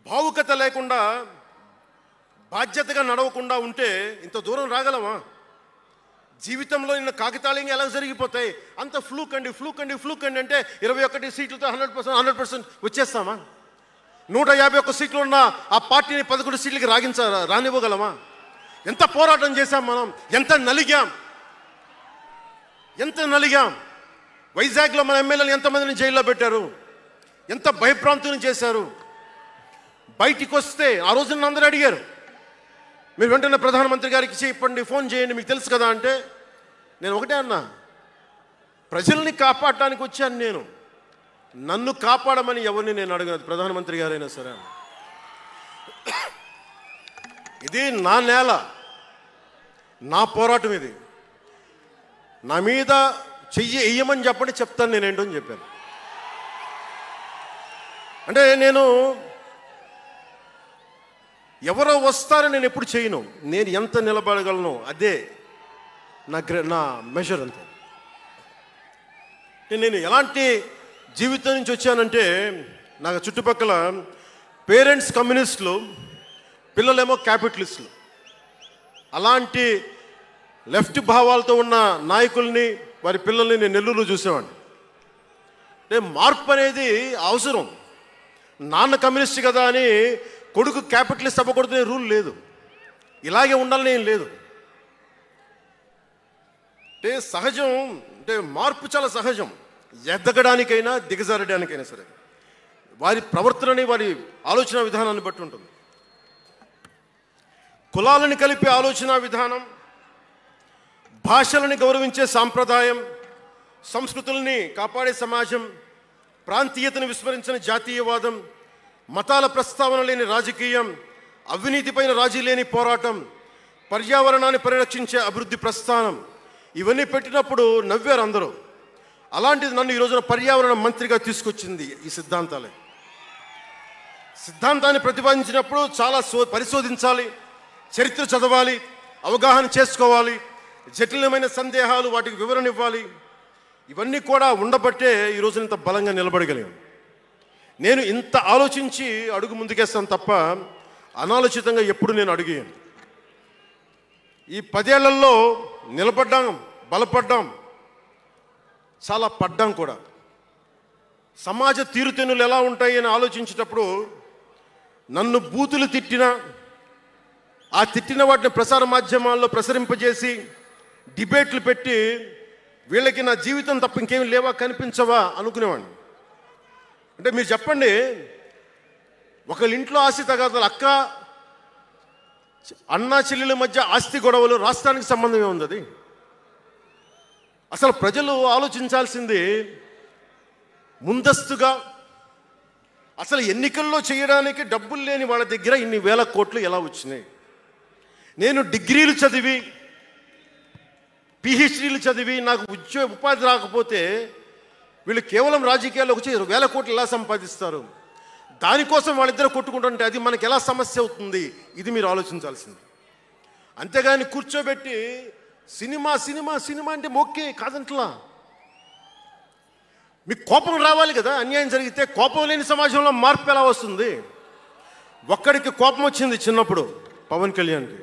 భావుకత లేకుండా, బాధ్యతగా నడవకుండా ఉంటే ఇంత దూరం రాగలమా? జీవితంలో నిన్న కాకతాళీయంగా ఎలా జరిగిపోతాయి? అంత ఫ్లూక్ అండి అంటే 21 సీట్లతో 100% వచ్చేస్తామా? 151 సీట్లు ఉన్న ఆ పార్టీని 11 సీట్లకి రానివ్వగలమా? ఎంత పోరాటం చేశాం మనం, ఎంత నలిగాం. వైజాగ్లో మన ఎమ్మెల్యేలు ఎంతమందిని జైల్లో పెట్టారు, ఎంత భయభ్రాంతులను చేశారు. బయటికి వస్తే ఆ రోజు నన్ను అందరూ అడిగారు, మీరు వెంటనే ప్రధానమంత్రి గారికి చెప్పండి, ఫోన్ చేయండి, మీకు తెలుసు కదా అంటే నేను ఒకటే అన్నా, ప్రజల్ని కాపాడటానికి వచ్చాను నేను, నన్ను కాపాడమని ఎవరిని నేను అడగను, ప్రధానమంత్రి గారైనా సరే. ఇది నా నేల, నా పోరాటం, ఇది నా మీద చెయ్యి వెయ్యమని చెప్పండి, చెప్తాను నేనేంటో అని చెప్పాను. అంటే నేను ఎవరో వస్తారని నేను ఎప్పుడు చేయను, నేను ఎంత నిలబడగలను అదే నా మెజర్ అంతే. నేను ఎలాంటి జీవితం నుంచి వచ్చానంటే, నాకు చుట్టుపక్కల పేరెంట్స్ కమ్యూనిస్టులు, పిల్లలేమో క్యాపిటలిస్టులు, అలాంటి లెఫ్ట్ భావాలతో ఉన్న నాయకుల్ని, వారి పిల్లల్ని నేను నెల్లూరులో చూసేవాడిని. అంటే మార్పు అనేది అవసరం. నాన్న కమ్యూనిస్ట్ కదా అని కొడుకు క్యాపిటలిస్ట్ అవ్వకూడదనే రూల్ లేదు, ఇలాగే ఉండాలని ఏం లేదు. అంటే సహజం, అంటే మార్పు చాలా సహజం, ఎదగడానికైనా దిగజారడానికైనా సరే. వారి ప్రవర్తనని, వారి ఆలోచన విధానాన్ని బట్టి ఉంటుంది. కులాలను కలిపే ఆలోచన విధానం, భాషలని గౌరవించే సాంప్రదాయం, సంస్కృతుల్ని కాపాడే సమాజం, ప్రాంతీయతను విస్మరించిన జాతీయవాదం, మతాల ప్రస్తావన లేని రాజకీయం, అవినీతిపైన రాజీ లేని పోరాటం, పర్యావరణాన్ని పరిరక్షించే అభివృద్ధి ప్రస్థానం, ఇవన్నీ పెట్టినప్పుడు నవ్వారు అందరూ. అలాంటిది నన్ను ఈ రోజున పర్యావరణ మంత్రిగా తీసుకొచ్చింది ఈ సిద్ధాంతాలే. సిద్ధాంతాన్ని ప్రతిపాదించినప్పుడు చాలా పరిశోధించాలి, చరిత్ర చదవాలి, అవగాహన చేసుకోవాలి, జటిలమైన సందేహాలు వాటికి వివరణ ఇవ్వాలి. ఇవన్నీ కూడా ఉండబట్టే ఈరోజు ఇంత బలంగా నిలబడగలిగాను. నేను ఇంత ఆలోచించి అడుగు ముందుకేస్తాను తప్ప అనాలోచితంగా ఎప్పుడు నేను అడిగాను. ఈ 10 ఏళ్లలో నిలబడ్డాం, బలపడ్డాం, చాలా పడ్డాం కూడా. సమాజ తీరుతెన్నులు ఎలా ఉంటాయి అని ఆలోచించేటప్పుడు నన్ను బూతులు తిట్టినా, ఆ తిట్టిన వాటిని ప్రసార మాధ్యమాల్లో ప్రసరింపజేసి డిబేట్లు పెట్టి వీళ్ళకి నా జీవితం తప్ప ఇంకేం లేవా, కనిపించవా అనుకునేవాడిని. అంటే మీరు చెప్పండి, ఒకళ్ళ ఇంట్లో ఆస్తి తగాదాలు, అన్నా చెల్లెల మధ్య ఆస్తి గొడవలు, రాష్ట్రానికి సంబంధం ఏముంది? అది అసలు ప్రజలు ఆలోచించాల్సింది ముందస్తుగా. అసలు ఎన్నికల్లో చేయడానికి డబ్బులు లేని వాళ్ళ దగ్గర ఇన్ని వేల కోట్లు ఎలా వచ్చినాయి? నేను డిగ్రీలు చదివి, పిహెచ్డీలు చదివి నాకు ఉపాధి రాకపోతే వీళ్ళు కేవలం రాజకీయాల్లోకి వచ్చి వేల కోట్లు ఎలా సంపాదిస్తారు? దానికోసం వాళ్ళిద్దరు కొట్టుకుంటుంటే అది మనకి ఎలా సమస్య అవుతుంది? ఇది మీరు ఆలోచించాల్సింది. అంతేగాని కూర్చోబెట్టి సినిమా సినిమా సినిమా అంటే మొక్కే కాదంట్లా. మీకు కోపం రావాలి కదా, అన్యాయం జరిగితే. కోపం లేని సమాజంలో మార్పు ఎలా వస్తుంది? ఒక్కడికి కోపం వచ్చింది చిన్నప్పుడు, పవన్ కళ్యాణ్కి.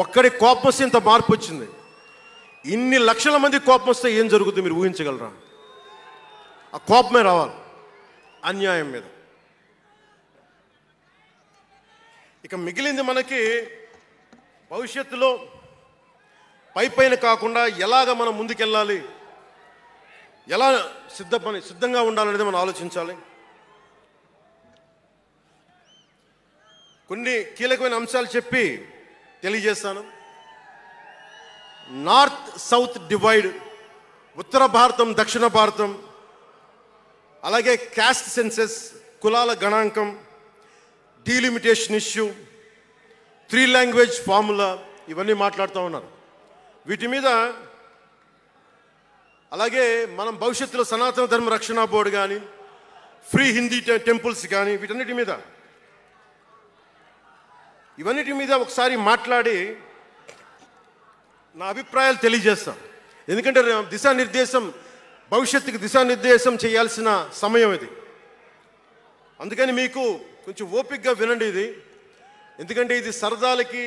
ఒక్కడి కోపం వస్తే ఇంత మార్పు వచ్చింది. ఇన్ని లక్షల మంది కోపం వస్తే ఏం జరుగుతుంది మీరు ఊహించగలరా? ఆ కోపమే రావాలి అన్యాయం మీద. ఇక మిగిలింది మనకి భవిష్యత్తులో పైన కాకుండా ఎలాగ మనం ముందుకెళ్ళాలి, ఎలా సిద్ధంగా ఉండాలనేది మనం ఆలోచించాలి. కొన్ని కీలకమైన అంశాలు చెప్పి తెలియజేస్తాను. నార్త్ సౌత్ డివైడ్, ఉత్తర భారతం దక్షిణ భారతం, అలాగే క్యాస్ట్ సెన్సెస్, కులాల గణాంకం, డీలిమిటేషన్ ఇష్యూ, 3 లాంగ్వేజ్ ఫార్ములా, ఇవన్నీ మాట్లాడుతూ ఉన్నారు. వీటి మీద, అలాగే మనం భవిష్యత్తులో సనాతన ధర్మ రక్షణ బోర్డు కానీ, ఫ్రీ హిందీ టెంపుల్స్ కానీ, ఇవన్నిటి మీద ఒకసారి మాట్లాడి నా అభిప్రాయాలు తెలియజేస్తాం. ఎందుకంటే భవిష్యత్తుకి దిశానిర్దేశం చేయాల్సిన సమయం ఇది. అందుకని మీకు కొంచెం ఓపికగా వినండి ఇది. ఎందుకంటే ఇది సరదాలకి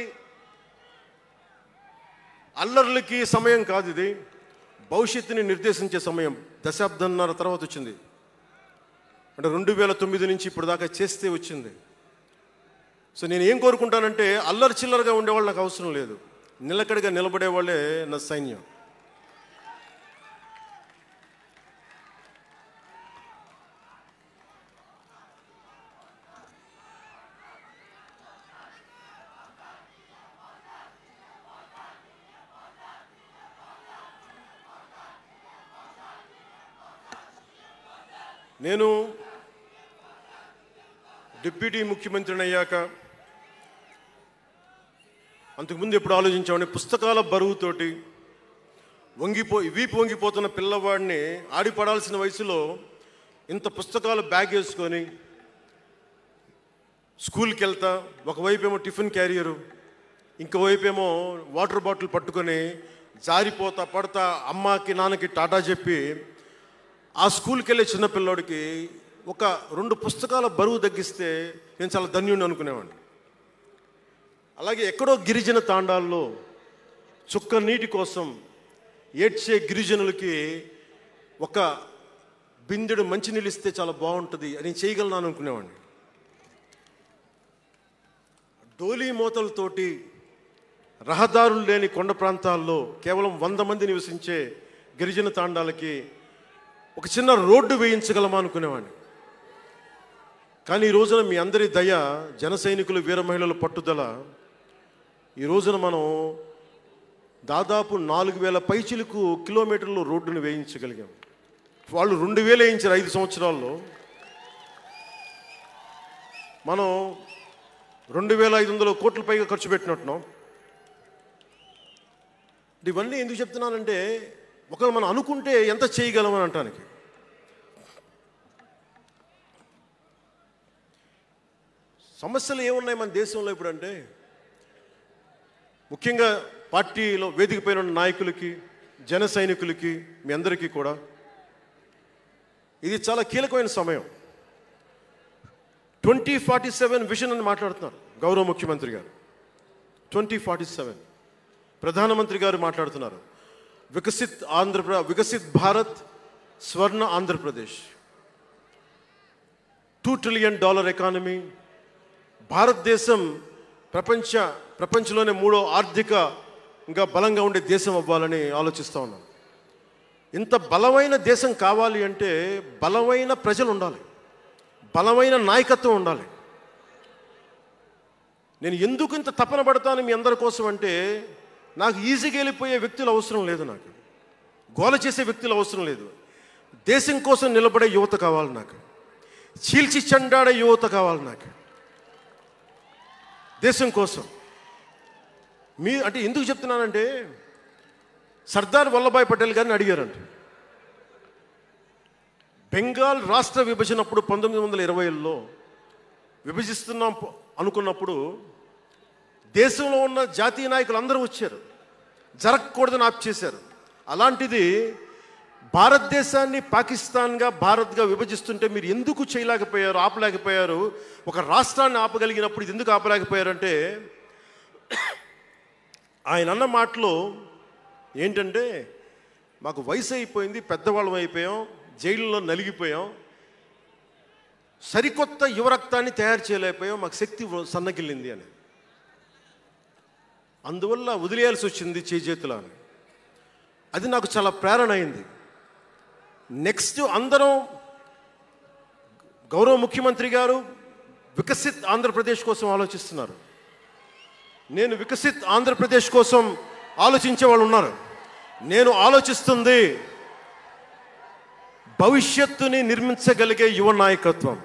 అల్లర్లకి సమయం కాదు ఇది, భవిష్యత్తుని నిర్దేశించే సమయం. దశాబ్దంన్నర తర్వాత వచ్చింది, అంటే 2009 నుంచి ఇప్పుడు దాకా చేస్తే వచ్చింది. సో నేను ఏం కోరుకుంటానంటే, అల్లరి చిల్లరగా ఉండేవాళ్ళు నాకు అవసరం లేదు, నిలకడగా నిలబడేవాళ్ళే నా సైన్యం. నేను డిప్యూటీ ముఖ్యమంత్రిని అయ్యాక అంతకుముందు ఎప్పుడు ఆలోచించామని, పుస్తకాల బరువుతోటి వీపు వంగిపోతున్న పిల్లవాడిని ఆడిపడాల్సిన వయసులో ఇంత పుస్తకాలు బ్యాగ్ వేసుకొని స్కూల్కి వెళ్తా, ఒకవైపు ఏమో టిఫిన్ క్యారియరు, ఇంకోవైపు ఏమో వాటర్ బాటిల్ పట్టుకొని జారిపోతా పడతా అమ్మకి నాన్నకి టాటా చెప్పి ఆ స్కూల్కి వెళ్ళే చిన్నపిల్లోడికి ఒక 2 పుస్తకాల బరువు తగ్గిస్తే నేను చాలా ధన్యుడిని అనుకునేవాడిని. అలాగే ఎక్కడో గిరిజన తాండాల్లో చుక్క నీటి కోసం ఏడ్చే గిరిజనులకి ఒక బిందెడు మంచినీళ్ళు ఇస్తే చాలా బాగుంటుంది అని చేయగలను అనుకునేవాడిని. డోలీ మూతలతోటి రహదారులు లేని కొండ ప్రాంతాల్లో కేవలం 100 మంది నివసించే గిరిజన తాండాలకి ఒక చిన్న రోడ్డు వేయించగలమా అనుకునేవాడిని. కానీ ఈ రోజున మీ అందరి దయ, జన సైనికులు, వీర మహిళల పట్టుదల, ఈ రోజున మనం దాదాపు 4000 పైచిలకు కిలోమీటర్లు రోడ్డును వేయించగలిగాం. వాళ్ళు 2000 వేయించారు 5 సంవత్సరాల్లో, మనం 2500 కోట్ల పైగా ఖర్చు పెట్టినట్టున్నాం. ఇవన్నీ ఎందుకు చెప్తున్నానంటే, ఒకవేళ మనం అనుకుంటే ఎంత చేయగలమని అంటానికి. సమస్యలు ఏమున్నాయి మన దేశంలో ఇప్పుడు అంటే, ముఖ్యంగా పార్టీలో వేదిక పైన ఉన్న నాయకులకి, జన సైనికులకి, మీ అందరికీ కూడా ఇది చాలా కీలకమైన సమయం. 2047 విజన్ అని మాట్లాడుతున్నారు గౌరవ ముఖ్యమంత్రి గారు. 2047 ప్రధానమంత్రి గారు మాట్లాడుతున్నారు. వికసిత్ భారత్, స్వర్ణ ఆంధ్రప్రదేశ్, $2 ట్రిలియన్ ఎకానమీ, భారతదేశం ప్రపంచంలోనే 3వ ఆర్థికంగా బలంగా ఉండే దేశం అవ్వాలని ఆలోచిస్తూ ఉన్నాం. ఇంత బలమైన దేశం కావాలి అంటే బలమైన ప్రజలు ఉండాలి, బలమైన నాయకత్వం ఉండాలి. నేను ఎందుకు ఇంత తపన పడతాను మీ అందరి కోసం అంటే, నాకు ఈజీగా వెళ్ళిపోయే వ్యక్తులు అవసరం లేదు, నాకు గోల చేసే వ్యక్తులు అవసరం లేదు. దేశం కోసం నిలబడే యువత కావాలి నాకు, చీల్చి చెండాడే యువత కావాలి నాకు దేశం కోసం. అంటే ఎందుకు చెప్తున్నానంటే, సర్దార్ వల్లభాయ్ పటేల్ గారిని అడిగారంట. బెంగాల్ రాష్ట్ర విభజన అప్పుడు 1920లో విభజిస్తున్నాం అనుకున్నప్పుడు దేశంలో ఉన్న జాతీయ నాయకులు అందరూ వచ్చారు, జరగకూడదని ఆప్ చేశారు. అలాంటిది భారతదేశాన్ని పాకిస్తాన్గా, భారత్గా విభజిస్తుంటే మీరు ఎందుకు చేయలేకపోయారు, ఆపలేకపోయారు? ఒక రాష్ట్రాన్ని ఆపగలిగినప్పుడు ఇది ఎందుకు ఆపలేకపోయారంటే, ఆయన అన్న మాటలు ఏంటంటే, మాకు వయసు అయిపోయింది, పెద్దవాళ్ళం అయిపోయాం, జైల్లో నలిగిపోయాం, సరికొత్త యువరక్తాన్ని తయారు చేయలేకపోయాం, మాకు శక్తి సన్నగిల్లింది అని. అందువల్ల వదిలేయాల్సి వచ్చింది చేతుల అని. అది నాకు చాలా ప్రేరణ అయింది. నెక్స్ట్ అందరం, గౌరవ ముఖ్యమంత్రి గారు వికసిత్ ఆంధ్రప్రదేశ్ కోసం ఆలోచిస్తున్నారు, నేను వికసిత్ ఆంధ్రప్రదేశ్ కోసం ఆలోచించే వాళ్ళు ఉన్నారు. నేను ఆలోచిస్తుంది భవిష్యత్తుని నిర్మించగలిగే యువ నాయకత్వం.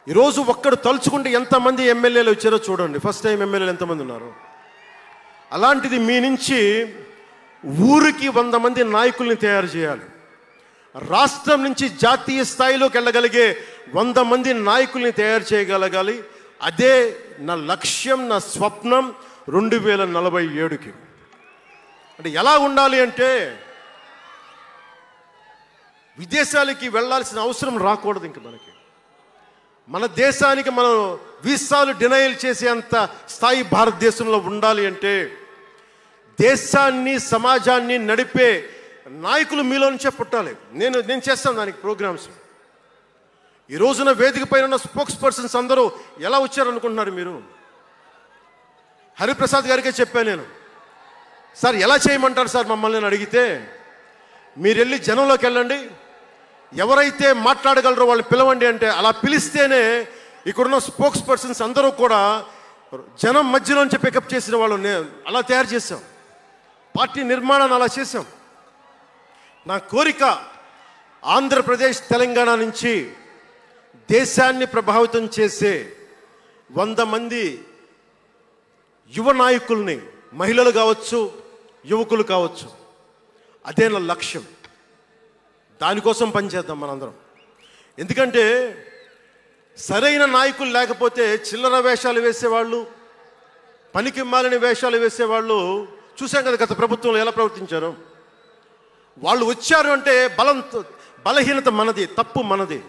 ఈరోజు ఒక్కడు తలుచుకుంటే ఎంతమంది ఎమ్మెల్యేలు వచ్చారో చూడండి, ఫస్ట్ టైం ఎమ్మెల్యేలు ఎంతమంది ఉన్నారు. అలాంటిది మీ నుంచి ఊరికి 100 మంది నాయకుల్ని తయారు చేయాలి. రాష్ట్రం నుంచి జాతీయ స్థాయిలోకి వెళ్ళగలిగే 100 మంది నాయకుల్ని తయారు చేయగలగాలి. అదే నా లక్ష్యం, నా స్వప్నం 2047కి. అంటే ఎలా ఉండాలి అంటే, విదేశాలకి వెళ్ళాల్సిన అవసరం రాకూడదు ఇంక మనకి. మన దేశానికి మనం వీసాలు డినైల్ చేసేంత స్థాయి భారతదేశంలో ఉండాలి అంటే, దేశాన్ని సమాజాన్ని నడిపే నాయకులు మీలో నుంచే పుట్టాలి. నేను చేస్తాను దానికి ప్రోగ్రామ్స్. ఈ రోజున వేదిక పైన ఉన్న స్పోక్స్ పర్సన్స్ అందరూ ఎలా వచ్చారనుకుంటున్నారు మీరు? హరిప్రసాద్ గారికే చెప్పాను నేను, సార్ ఎలా చేయమంటారు సార్ మమ్మల్ని అని అడిగితే, మీరు వెళ్ళి జనంలోకి వెళ్ళండి, ఎవరైతే మాట్లాడగలరో వాళ్ళు పిలవండి అంటే, అలా పిలిస్తేనే ఇక్కడున్న స్పోక్స్ పర్సన్స్ అందరూ కూడా జనం మధ్యలోంచి పికప్ చేసిన వాళ్ళు అలా తయారు చేశాం. పార్టీ నిర్మాణాన్ని అలా చేశాం. నా కోరిక ఆంధ్రప్రదేశ్ తెలంగాణ నుంచి దేశాన్ని ప్రభావితం చేసే 100 మంది యువ నాయకుల్ని, మహిళలు కావచ్చు, యువకులు కావచ్చు, అదే నా లక్ష్యం. దానికోసం పనిచేద్దాం మనందరం. ఎందుకంటే సరైన నాయకులు లేకపోతే చిల్లర వేషాలు వేసేవాళ్ళు, పనికి మాలిన వేషాలు వేసేవాళ్ళు చూసాం కదా గత ప్రభుత్వంలో ఎలా ప్రవర్తించారు. వాళ్ళు వచ్చారు అంటే బలహీనత మనది, తప్పు మనది.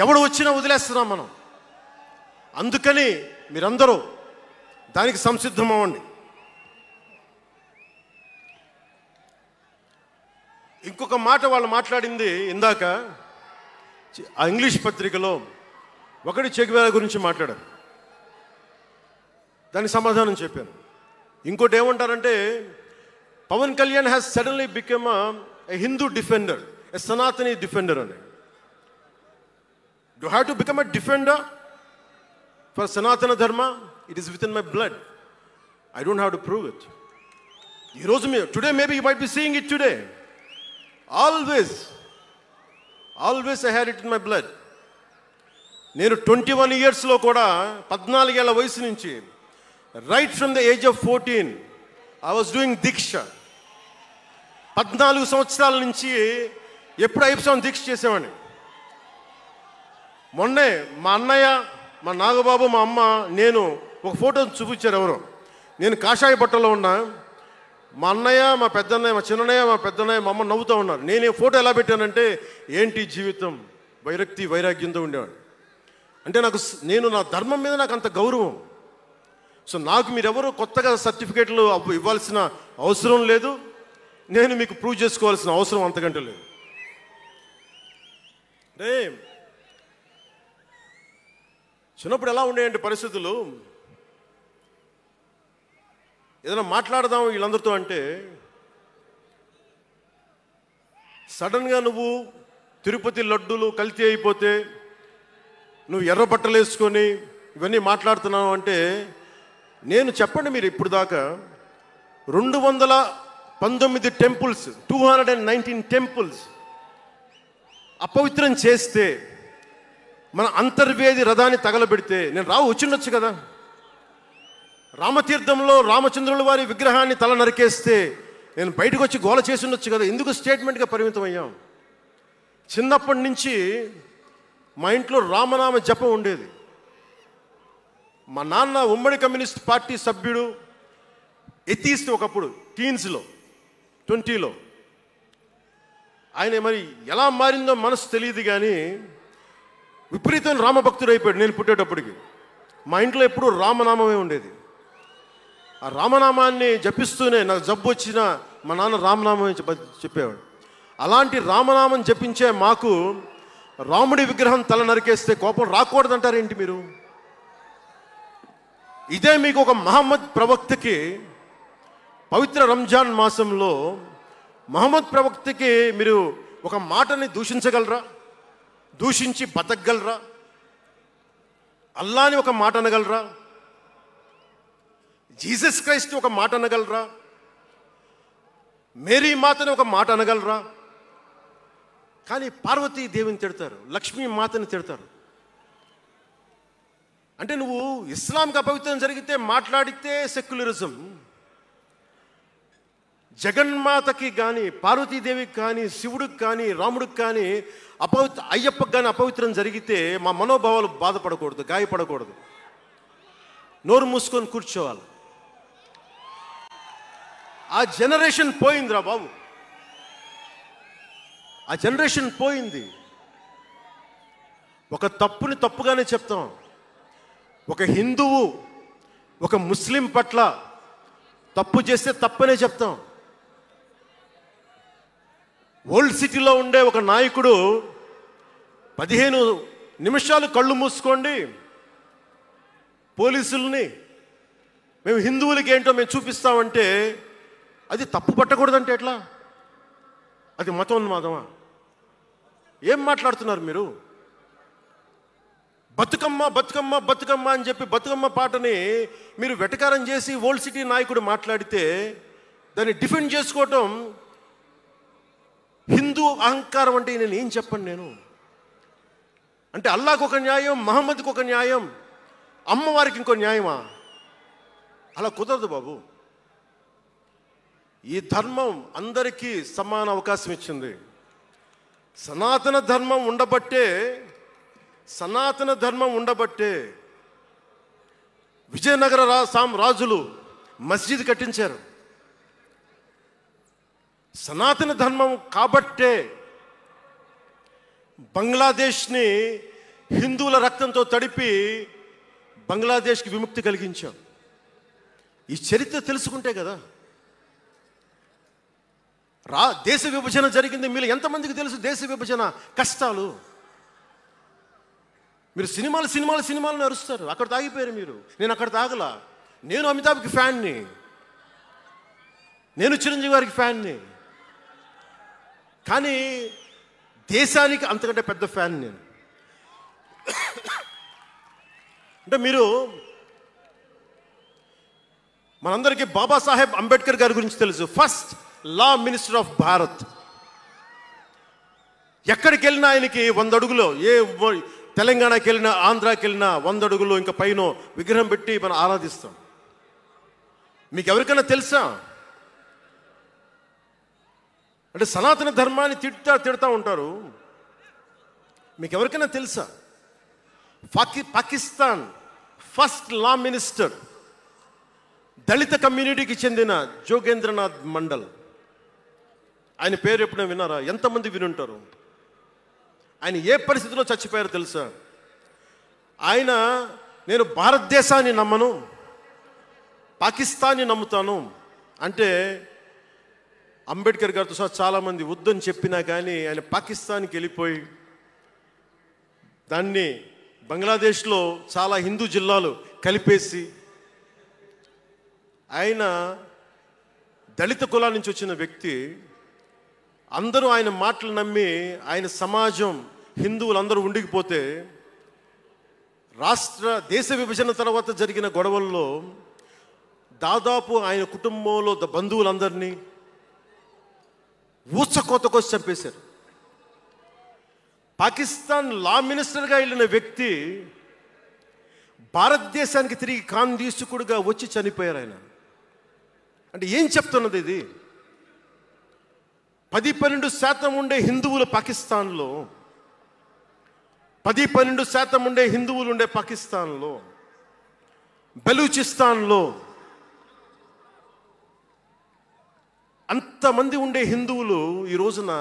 ఎవడు వచ్చినా వదిలేస్తున్నాం మనం. అందుకని మీరందరూ దానికి సంసిద్ధం అవ్వండి. ఇంకొక మాట వాళ్ళు మాట్లాడింది ఇందాక ఆ ఇంగ్లీష్ పత్రికలో, ఒకటి చె గువేరా గురించి మాట్లాడారు, దానికి సమాధానం చెప్పాను. ఇంకోటి ఏమంటారంటే, Pawan Kalyan has suddenly become a Hindu defender, a Sanatani defender అని. Do I have to become a defender for Sanatana Dharma? It is within my blood. I don't have to prove it. Today maybe you might be seeing it today. Always I had it in my blood. నేను 21 yearsలో కూడా 14 ఏళ్ల వయసు నుంచి, right from the age of 14 I was doing దీక్ష. 14 సంవత్సరాల నుంచి ఎప్పుడు అయ్యప్ప దీక్ష చేసేవాడిని. మొన్నే మా అన్నయ్య, మా నాగబాబు, మా అమ్మ, నేను ఒక ఫోటో చూపించారు ఎవరో. నేను కాషాయ బట్టలో ఉన్నా, మా అన్నయ్య, మా పెద్దన్నయ్య, మా చిన్నయ్య, మా పెద్దన్నయ్య, మా అమ్మ నవ్వుతూ ఉన్నారు. నేను ఈ ఫోటో ఎలా పెట్టానంటే, ఏంటి జీవితం, వైరాగ్యంతో ఉండేవాడు. అంటే నేను నా ధర్మం మీద నాకు అంత గౌరవం. సో నాకు మీరెవరూ కొత్తగా సర్టిఫికేట్లు ఇవ్వాల్సిన అవసరం లేదు, నేను మీకు ప్రూవ్ చేసుకోవాల్సిన అవసరం అంతకంటే లేదు. అంటే చిన్నప్పుడు ఎలా ఉండేయండి పరిస్థితులు, ఏదైనా మాట్లాడదాం వీళ్ళందరితో అంటే, సడన్గా నువ్వు తిరుపతి లడ్డూలు కల్తీ అయిపోతే, నువ్వు ఎర్ర బట్టలు వేసుకొని ఇవన్నీ మాట్లాడుతున్నావు అంటే, నేను చెప్పండి మీరు ఇప్పుడు దాకా 219 టెంపుల్స్, 219 టెంపుల్స్ అపవిత్రం చేస్తే, మన అంతర్వేది రథాన్ని తగలబెడితే నేను వచ్చిండొచ్చు కదా. రామతీర్థంలో రామచంద్రుల వారి విగ్రహాన్ని తల నరికేస్తే నేను బయటకు వచ్చి గోల చేసి ఉండొచ్చు కదా. ఎందుకు స్టేట్మెంట్గా పరిమితం అయ్యాం? చిన్నప్పటి నుంచి మా ఇంట్లో రామనామ జపం ఉండేది. మా నాన్న ఉమ్మడి కమ్యూనిస్ట్ పార్టీ సభ్యుడు, ఎథీస్ట్ ఒకప్పుడు, టీన్స్లో 20లో. ఆయన మరి ఎలా మారిందో మనసు తెలియదు కానీ విపరీతం రామభక్తుడు అయిపోయాడు నేను పుట్టేటప్పటికి. మా ఇంట్లో ఎప్పుడూ రామనామమే ఉండేది. ఆ రామనామాన్ని జపిస్తూనే నాకు జబ్బు వచ్చినా మా నాన్న రామనామమే చెప్పేవాడు. అలాంటి రామనామం జపించే మాకు రాముడి విగ్రహం తల నరికేస్తే కోపం రాకూడదంటారేంటి మీరు? ఇదే మీకు ఒక మహమ్మద్ ప్రవక్తకి పవిత్ర రంజాన్ మాసంలో మహమ్మద్ ప్రవక్తకి మీరు ఒక మాటని దూషించగలరా? దూషించి బతకగలరా? అల్లాని ఒక మాట అనగలరా? జీసస్ క్రైస్ట్ ఒక మాట అనగలరా? మేరీ మాతని ఒక మాట అనగలరా? కానీ పార్వతీ దేవిని తిడతారు, లక్ష్మీ మాతని తిడతారు. అంటే నువ్వు ఇస్లాంకి అపవిత్రం జరిగితే మాట్లాడితే సెక్యులరిజం, జగన్మాతకి కానీ, పార్వతీదేవికి కానీ, శివుడికి కానీ, రాముడికి కానీ, అయ్యప్పకి కానీ అపవిత్రం జరిగితే మా మనోభావాలు బాధపడకూడదు, గాయపడకూడదు, నోరు మూసుకొని కూర్చోవాలి. ఆ జనరేషన్ పోయిందిరా బాబు, ఆ జనరేషన్ పోయింది. ఒక తప్పుని తప్పుగానే చెప్తాం. ఒక హిందువు ఒక ముస్లిం పట్ల తప్పు చేస్తే తప్పనే చెప్తాం. ఓల్డ్ సిటీలో ఉండే ఒక నాయకుడు 15 నిమిషాలు కళ్ళు మూసుకోండి, పోలీసుల్ని మేము హిందువులకి ఏంటో మేము చూపిస్తామంటే అది తప్పు పట్టకూడదంటే ఎట్లా? అది మతోన్మాదమా? ఏం మాట్లాడుతున్నారు మీరు? బతుకమ్మ బతుకమ్మ బతుకమ్మ అని చెప్పి బతుకమ్మ పాటని మీరు వెటకారం చేసి ఓల్డ్ సిటీ నాయకుడు మాట్లాడితే దాన్ని డిఫెండ్ చేసుకోవటం హిందూ అహంకారం అంటే నేను ఏం చెప్పండి? నేను అంటే అల్లాహ్కు ఒక న్యాయం, మహమ్మద్కి ఒక న్యాయం, అమ్మవారికి ఇంకో న్యాయమా? అలా కుదరదు బాబు. ఈ ధర్మం అందరికీ సమాన అవకాశం ఇచ్చింది. సనాతన ధర్మం ఉండబట్టే విజయనగర రాజులు మస్జిద్ కట్టించారు. సనాతన ధర్మం కాబట్టే బంగ్లాదేశ్ని హిందువుల రక్తంతో తడిపి బంగ్లాదేశ్కి విముక్తి కలిగించాం. ఈ చరిత్ర తెలుసుకుంటే కదా. దేశ విభజన జరిగింది. మీరు ఎంతమందికి తెలుసు దేశ విభజన కష్టాలు? మీరు సినిమాలు నరుస్తారు, అక్కడ తాగిపోయారు మీరు. నేను అక్కడ తాగలా. నేను అమితాబ్కి ఫ్యాన్ని, నేను చిరంజీవి గారికి ఫ్యాన్ని, కానీ దేశానికి అంతకంటే పెద్ద ఫ్యాన్ నేను. అంటే మీరు మనందరికీ బాబాసాహెబ్ అంబేద్కర్ గారి గురించి తెలుసు. First law minister of Bharat. ఎక్కడికి వెళ్ళినా ఆయనకి 100 అడుగులో, తెలంగాణకి వెళ్ళినా ఆంధ్రాకి వెళ్ళినా 100 అడుగులు ఇంకా పైన విగ్రహం పెట్టి మనం ఆరాధిస్తాం. మీకు ఎవరికైనా తెలుసా? అంటే సనాతన ధర్మాన్ని తిడతా ఉంటారు. మీకు ఎవరికైనా తెలుసా? పాకిస్తాన్ ఫస్ట్ లా మినిస్టర్ దళిత కమ్యూనిటీకి చెందిన జోగేంద్రనాథ్ మండల్. ఆయన పేరు ఎప్పుడైనా విన్నారా? ఎంతమంది వినుంటారు? ఆయన ఏ పరిస్థితిలో చచ్చిపోయారో తెలుసా? ఆయన నేను భారతదేశాన్ని నమ్మను, పాకిస్తాన్ని నమ్ముతాను అంటే అంబేద్కర్ గారితో సహా చాలామంది వద్దని చెప్పినా కానీ ఆయన పాకిస్తాన్కి వెళ్ళిపోయి దాన్ని బంగ్లాదేశ్లో చాలా హిందూ జిల్లాలు కలిపేసి ఆయన దళిత కులాల నుంచి వచ్చిన వ్యక్తి. అందరూ ఆయన మాటలు నమ్మి ఆయన సమాజం హిందువులందరూ ఉండిపోతే దేశ విభజన తర్వాత జరిగిన గొడవల్లో దాదాపు ఆయన కుటుంబంలో బంధువులందరినీ ఊచకోతకోసి చంపేశారు. పాకిస్తాన్ లా మినిస్టర్గా వెళ్ళిన వ్యక్తి భారతదేశానికి తిరిగి కాందీసుకుడుగా వచ్చి చనిపోయారు ఆయన. అంటే ఏం చెప్తున్నది ఇది? 10-12% ఉండే హిందువులు పాకిస్తాన్లో, 10-12% ఉండే హిందువులు ఉండే పాకిస్తాన్లో, బలూచిస్తాన్లో అంతమంది ఉండే హిందువులు ఈ రోజున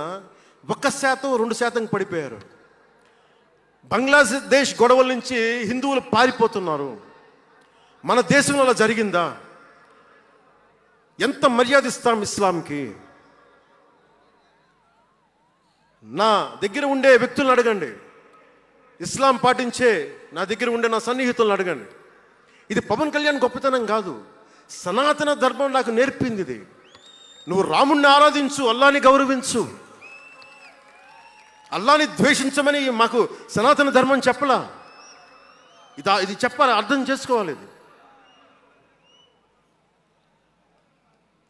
1%-2% పడిపోయారు. బంగ్లాదేశ్ గొడవల నుంచి హిందువులు పారిపోతున్నారు. మన దేశంలో అలా జరిగిందా? ఎంత మర్యాద ఇస్తాం ఇస్లాంకి? నా దగ్గర ఉండే వ్యక్తులను అడగండి, ఇస్లాం పాటించే నా దగ్గర ఉండే నా సన్నిహితులను అడగండి. ఇది పవన్ కళ్యాణ్ గొప్పతనం కాదు, సనాతన ధర్మం నాకు నేర్పింది ఇది. నువ్వు రాముణ్ణి ఆరాధించు, అల్లాని గౌరవించు, అల్లాని ద్వేషించమని మాకు సనాతన ధర్మం చెప్పలా. ఇది చెప్పాలి, అర్థం చేసుకోవాలి. ఇది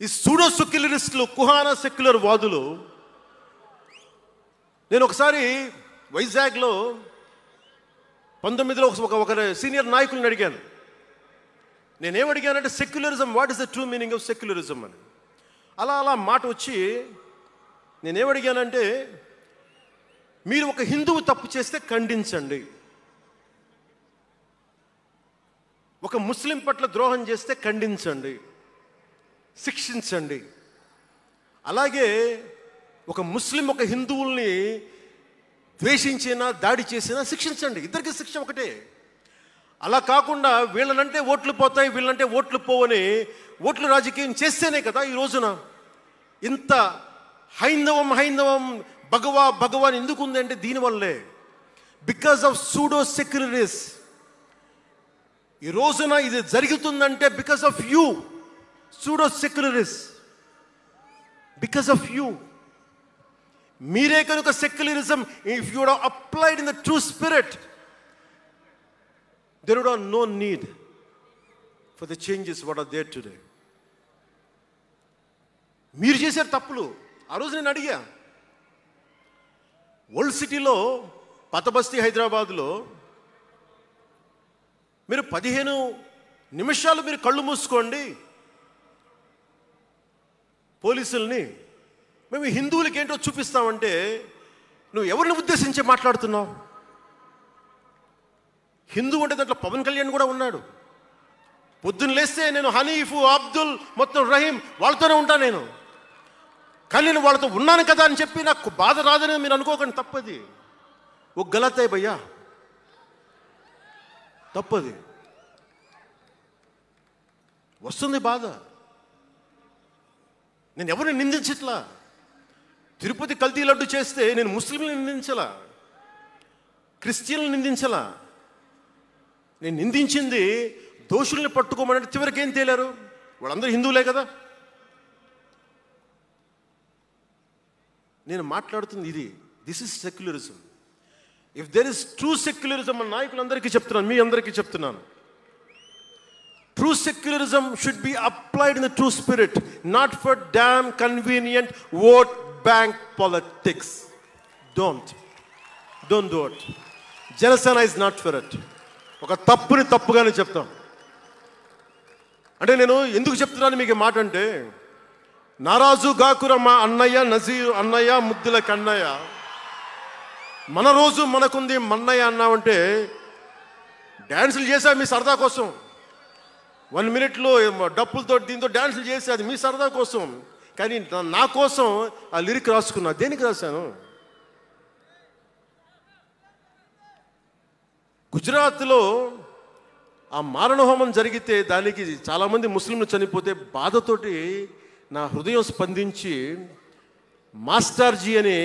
ఈ సూడో సెక్యులరిస్టులు, కుహానా సెక్యులర్ వాదులు. నేను ఒకసారి వైజాగ్లో 19లో ఒక సీనియర్ నాయకులను అడిగాను. నేనేమడిగానంటే secularism, what is the true meaning of secularism అని. అలా మాట వచ్చి నేనేమడిగానంటే, మీరు ఒక హిందువు తప్పు చేస్తే ఖండించండి, ఒక ముస్లిం పట్ల ద్రోహం చేస్తే ఖండించండి, శిక్షించండి. అలాగే ఒక ముస్లిం ఒక హిందువుల్ని ద్వేషించినా దాడి చేసినా శిక్షించండి. ఇద్దరికి శిక్ష ఒకటే. అలా కాకుండా వీళ్ళనంటే ఓట్లు పోతాయి, వీళ్ళంటే ఓట్లు పోవని ఓట్లు రాజకీయం చేస్తేనే కదా ఈ రోజున ఇంత హైందవం భగవాన్ ఎందుకు ఉంది అంటే దీనివల్లే. Because of pseudo secularists. ఈ రోజున ఇది జరుగుతుందంటే because of you pseudo secularists, because of you. మీరే కనుక secularism, if you would have applied in the true spirit, there would have no need for the changes what are there today. మీరు చేశారు తప్పులు. ఆ రోజు నేను అడిగా, ఓల్డ్ సిటీలో పాత బస్తీ హైదరాబాద్లో మీరు 15 నిమిషాలు మీరు కళ్ళు మూసుకోండి పోలీసుల్ని, మేము హిందువులకి ఏంటో చూపిస్తామంటే నువ్వు ఎవరిని ఉద్దేశించి మాట్లాడుతున్నావు? హిందూ అంటే దాంట్లో పవన్ కళ్యాణ్ కూడా ఉన్నాడు. పొద్దున్న లేస్తే నేను హనీఫ్, అబ్దుల్, మొత్తం రహీం వాళ్ళతోనే ఉంటాను నేను. కానీ నేను వాళ్ళతో ఉన్నాను కదా అని చెప్పి నాకు బాధ రాదని మీరు అనుకోకండి, తప్పది. ఓ గలత్ హై భయ్యా, తప్పది. వస్తుంది బాధ. నేను ఎవరిని నిందించట్లా. తిరుపతి కల్తీ లడ్డు చేస్తే నేను ముస్లింలను నిందించలా, క్రిస్టియన్లను నిందించలా. నేను నిందించింది దోషుల్ని పట్టుకోమని. చివరికి ఏం తేలారు? వాళ్ళందరూ హిందువులే కదా. నేను మాట్లాడుతుంది ఇది. This is secularism. If there is true secularism, మన నాయకులందరికీ చెప్తున్నాను, మీ అందరికీ చెప్తున్నాను, true secularism should be applied in the true spirit, not for damn convenient vote bank politics. Don't do it. Janasena is not for it. ఒక తప్పుని తప్పుగానే చెప్తాం. అంటే నేను ఎందుకు చెప్తున్నాను మీకు మాట అంటే, నారాజు గాకుర మా అన్నయ్య నజీర్ అన్నయ్య ముద్దుల కన్నయ్య, మన రోజు మనకుంది మన్నయ్య అన్నామంటే డ్యాన్సులు చేసా మీ సరదా కోసం. 1 minute డప్పులతో దీంతో డ్యాన్సులు చేసి అది మీ సరదా కోసం. కానీ నా కోసం ఆ లిరిక్ రాసుకున్నా. దేనికి రాశాను? గుజరాత్లో ఆ మారణహోమం జరిగితే దానికి చాలామంది ముస్లింలు చనిపోతే బాధతోటి నా హృదయం స్పందించి మాస్టర్జీ అనే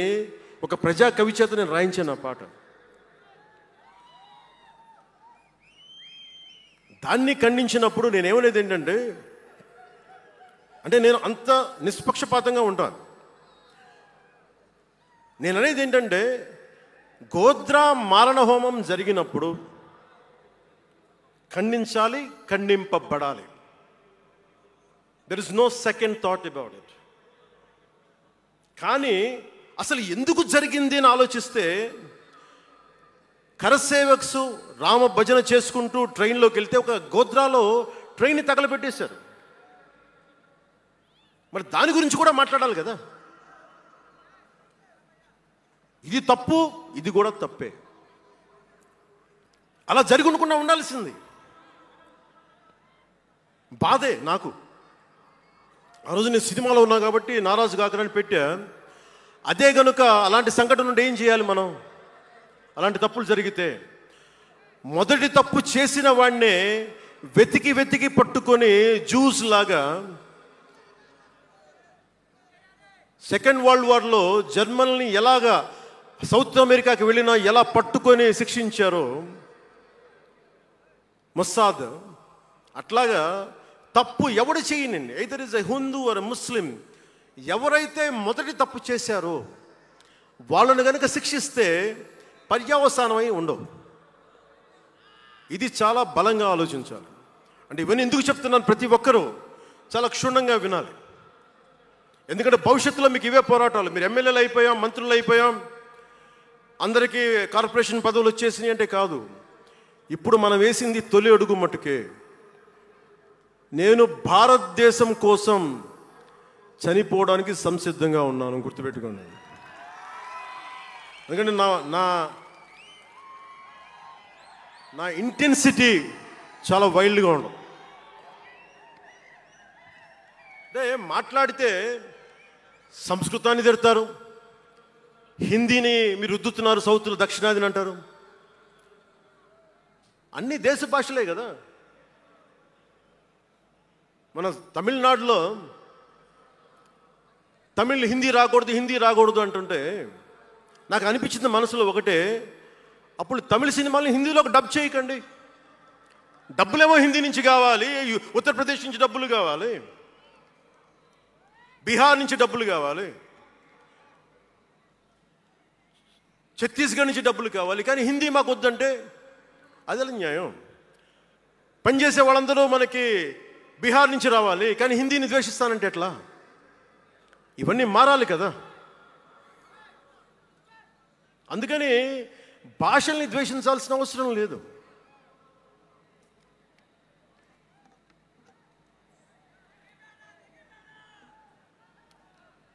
ఒక ప్రజా కవి చేత నేను రాయించాను ఆ పాట. దాన్ని ఖండించినప్పుడు నేనేమనేది ఏంటంటే, అంటే నేను అంత నిష్పక్షపాతంగా ఉంటాను. నేను అనేది ఏంటంటే, గోద్రా మారణహోమం జరిగినప్పుడు ఖండించాలి, ఖండింపబడాలి. There is no second thought about it. కానీ అసలు ఎందుకు జరిగింది అని ఆలోచిస్తే, కరసేవక్స్ రామ భజన చేసుకుంటూ ట్రైన్లోకి వెళ్తే ఒక గోద్రాలో ట్రైన్ని తగలబెట్టేశారు. మరి దాని గురించి కూడా మాట్లాడాలి కదా. ఇది తప్పు, ఇది కూడా తప్పే. అలా జరిగి ఉండకుండా ఉండాల్సింది. బాధే నాకు. ఆ రోజు నేను సినిమాలో ఉన్నా కాబట్టి నారాజు గాకరని పెట్టా. అదే గనుక అలాంటి సంఘటన నుండి ఏం చేయాలి మనం? అలాంటి తప్పులు జరిగితే మొదటి తప్పు చేసిన వాడినే వెతికి పట్టుకొని జ్యూస్ లాగా సెకండ్ వరల్డ్ వార్లో జర్మనీని ఎలాగా సౌత్ అమెరికాకి వెళ్ళినా ఎలా పట్టుకొని శిక్షించారో మొస్సాద్, అట్లాగా తప్పు ఎవడు చేయనండి, either is a Hindu or Muslim, ఎవరైతే మొదటి తప్పు చేశారో వాళ్ళని కనుక శిక్షిస్తే పర్యవసానమై ఉండవు. ఇది చాలా బలంగా ఆలోచించాలి. అంటే ఇవన్నీ ఎందుకు చెప్తున్నాను, ప్రతి ఒక్కరూ చాలా క్షుణ్ణంగా వినాలి. ఎందుకంటే భవిష్యత్తులో మీకు ఇవే పోరాటాలు. మీరు ఎమ్మెల్యేలు అయిపోయాం, మంత్రులు అయిపోయాం, అందరికీ కార్పొరేషన్ పదవులు వచ్చేసినాయి అంటే కాదు. ఇప్పుడు మనం వేసింది తొలి అడుగు మట్టుకే. నేను భారతదేశం కోసం చనిపోవడానికి సంసిద్ధంగా ఉన్నాను, గుర్తుపెట్టుకోండి. ఎందుకంటే నా ఇంటెన్సిటీ చాలా వైల్డ్గా ఉండదు. అంటే మాట్లాడితే సంస్కృతాన్ని తిడతారు, హిందీని మీరు రుద్దుతున్నారు, సౌత్లో దక్షిణాదిని అంటారు. అన్ని దేశ భాషలే కదా. మన తమిళనాడులో హిందీ రాకూడదు అంటుంటే నాకు అనిపించింది మనసులో ఒకటే, అప్పుడు తమిళ సినిమాలను హిందీలోకి డబ్ చేయకండి. డబ్బులేమో హిందీ నుంచి కావాలి, ఉత్తరప్రదేశ్ నుంచి డబ్బులు కావాలి, బీహార్ నుంచి డబ్బులు కావాలి, ఛత్తీస్గఢ్ నుంచి డబ్బులు కావాలి, కానీ హిందీ మాకు వద్దంటే అదే న్యాయం. పనిచేసే వాళ్ళందరూ మనకి బీహార్ నుంచి రావాలి, కానీ హిందీని ద్వేషిస్తానంటే ఎట్లా? ఇవన్నీ మారాలి కదా. అందుకని భాషల్ని ద్వేషించాల్సిన అవసరం లేదు.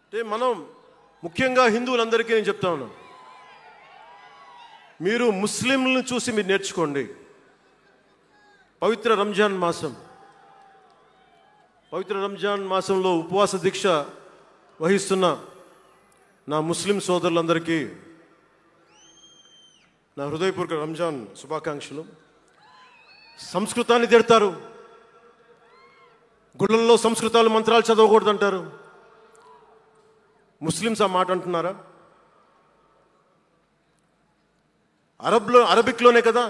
అంటే మనం ముఖ్యంగా హిందువులందరికీ నేను చెప్తా ఉన్నాను, మీరు ముస్లింలను చూసి మీరు నేర్చుకోండి. పవిత్ర రంజాన్ మాసంలో ఉపవాస దీక్ష వహిస్తున్న నా ముస్లిం సోదరులందరికీ నా హృదయపూర్వక రంజాన్ శుభాకాంక్షలు. సంస్కృతాన్ని తిడతారు, గుళ్ళల్లో సంస్కృతాలు మంత్రాలు చదవకూడదు అంటారు. ముస్లిమ్స్ ఆ మాట అంటున్నారా? అరబిక్లోనే కదా,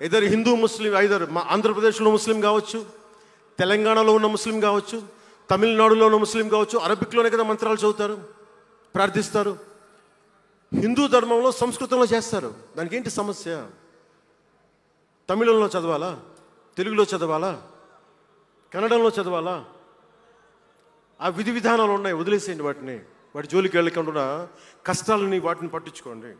ఐదర్ హిందూ ముస్లిం, ఐదర్ ఆంధ్రప్రదేశ్లో ముస్లిం కావచ్చు, తెలంగాణలో ఉన్న ముస్లిం కావచ్చు, తమిళనాడులో ఉన్న ముస్లిం కావచ్చు, అరబిక్లోనే కదా మంత్రాలు చదువుతారు, ప్రార్థిస్తారు. హిందూ ధర్మంలో సంస్కృతంలో చేస్తారు. దానికి ఏంటి సమస్య? తమిళంలో చదవాలా, తెలుగులో చదవాలా, కన్నడంలో చదవాలా? ఆ విధి విధానాలు ఉన్నాయి, వదిలేసేయండి వాటిని. వాటి జోలికి వెళ్ళకుండా కష్టాలని వాటిని పట్టించుకోండి.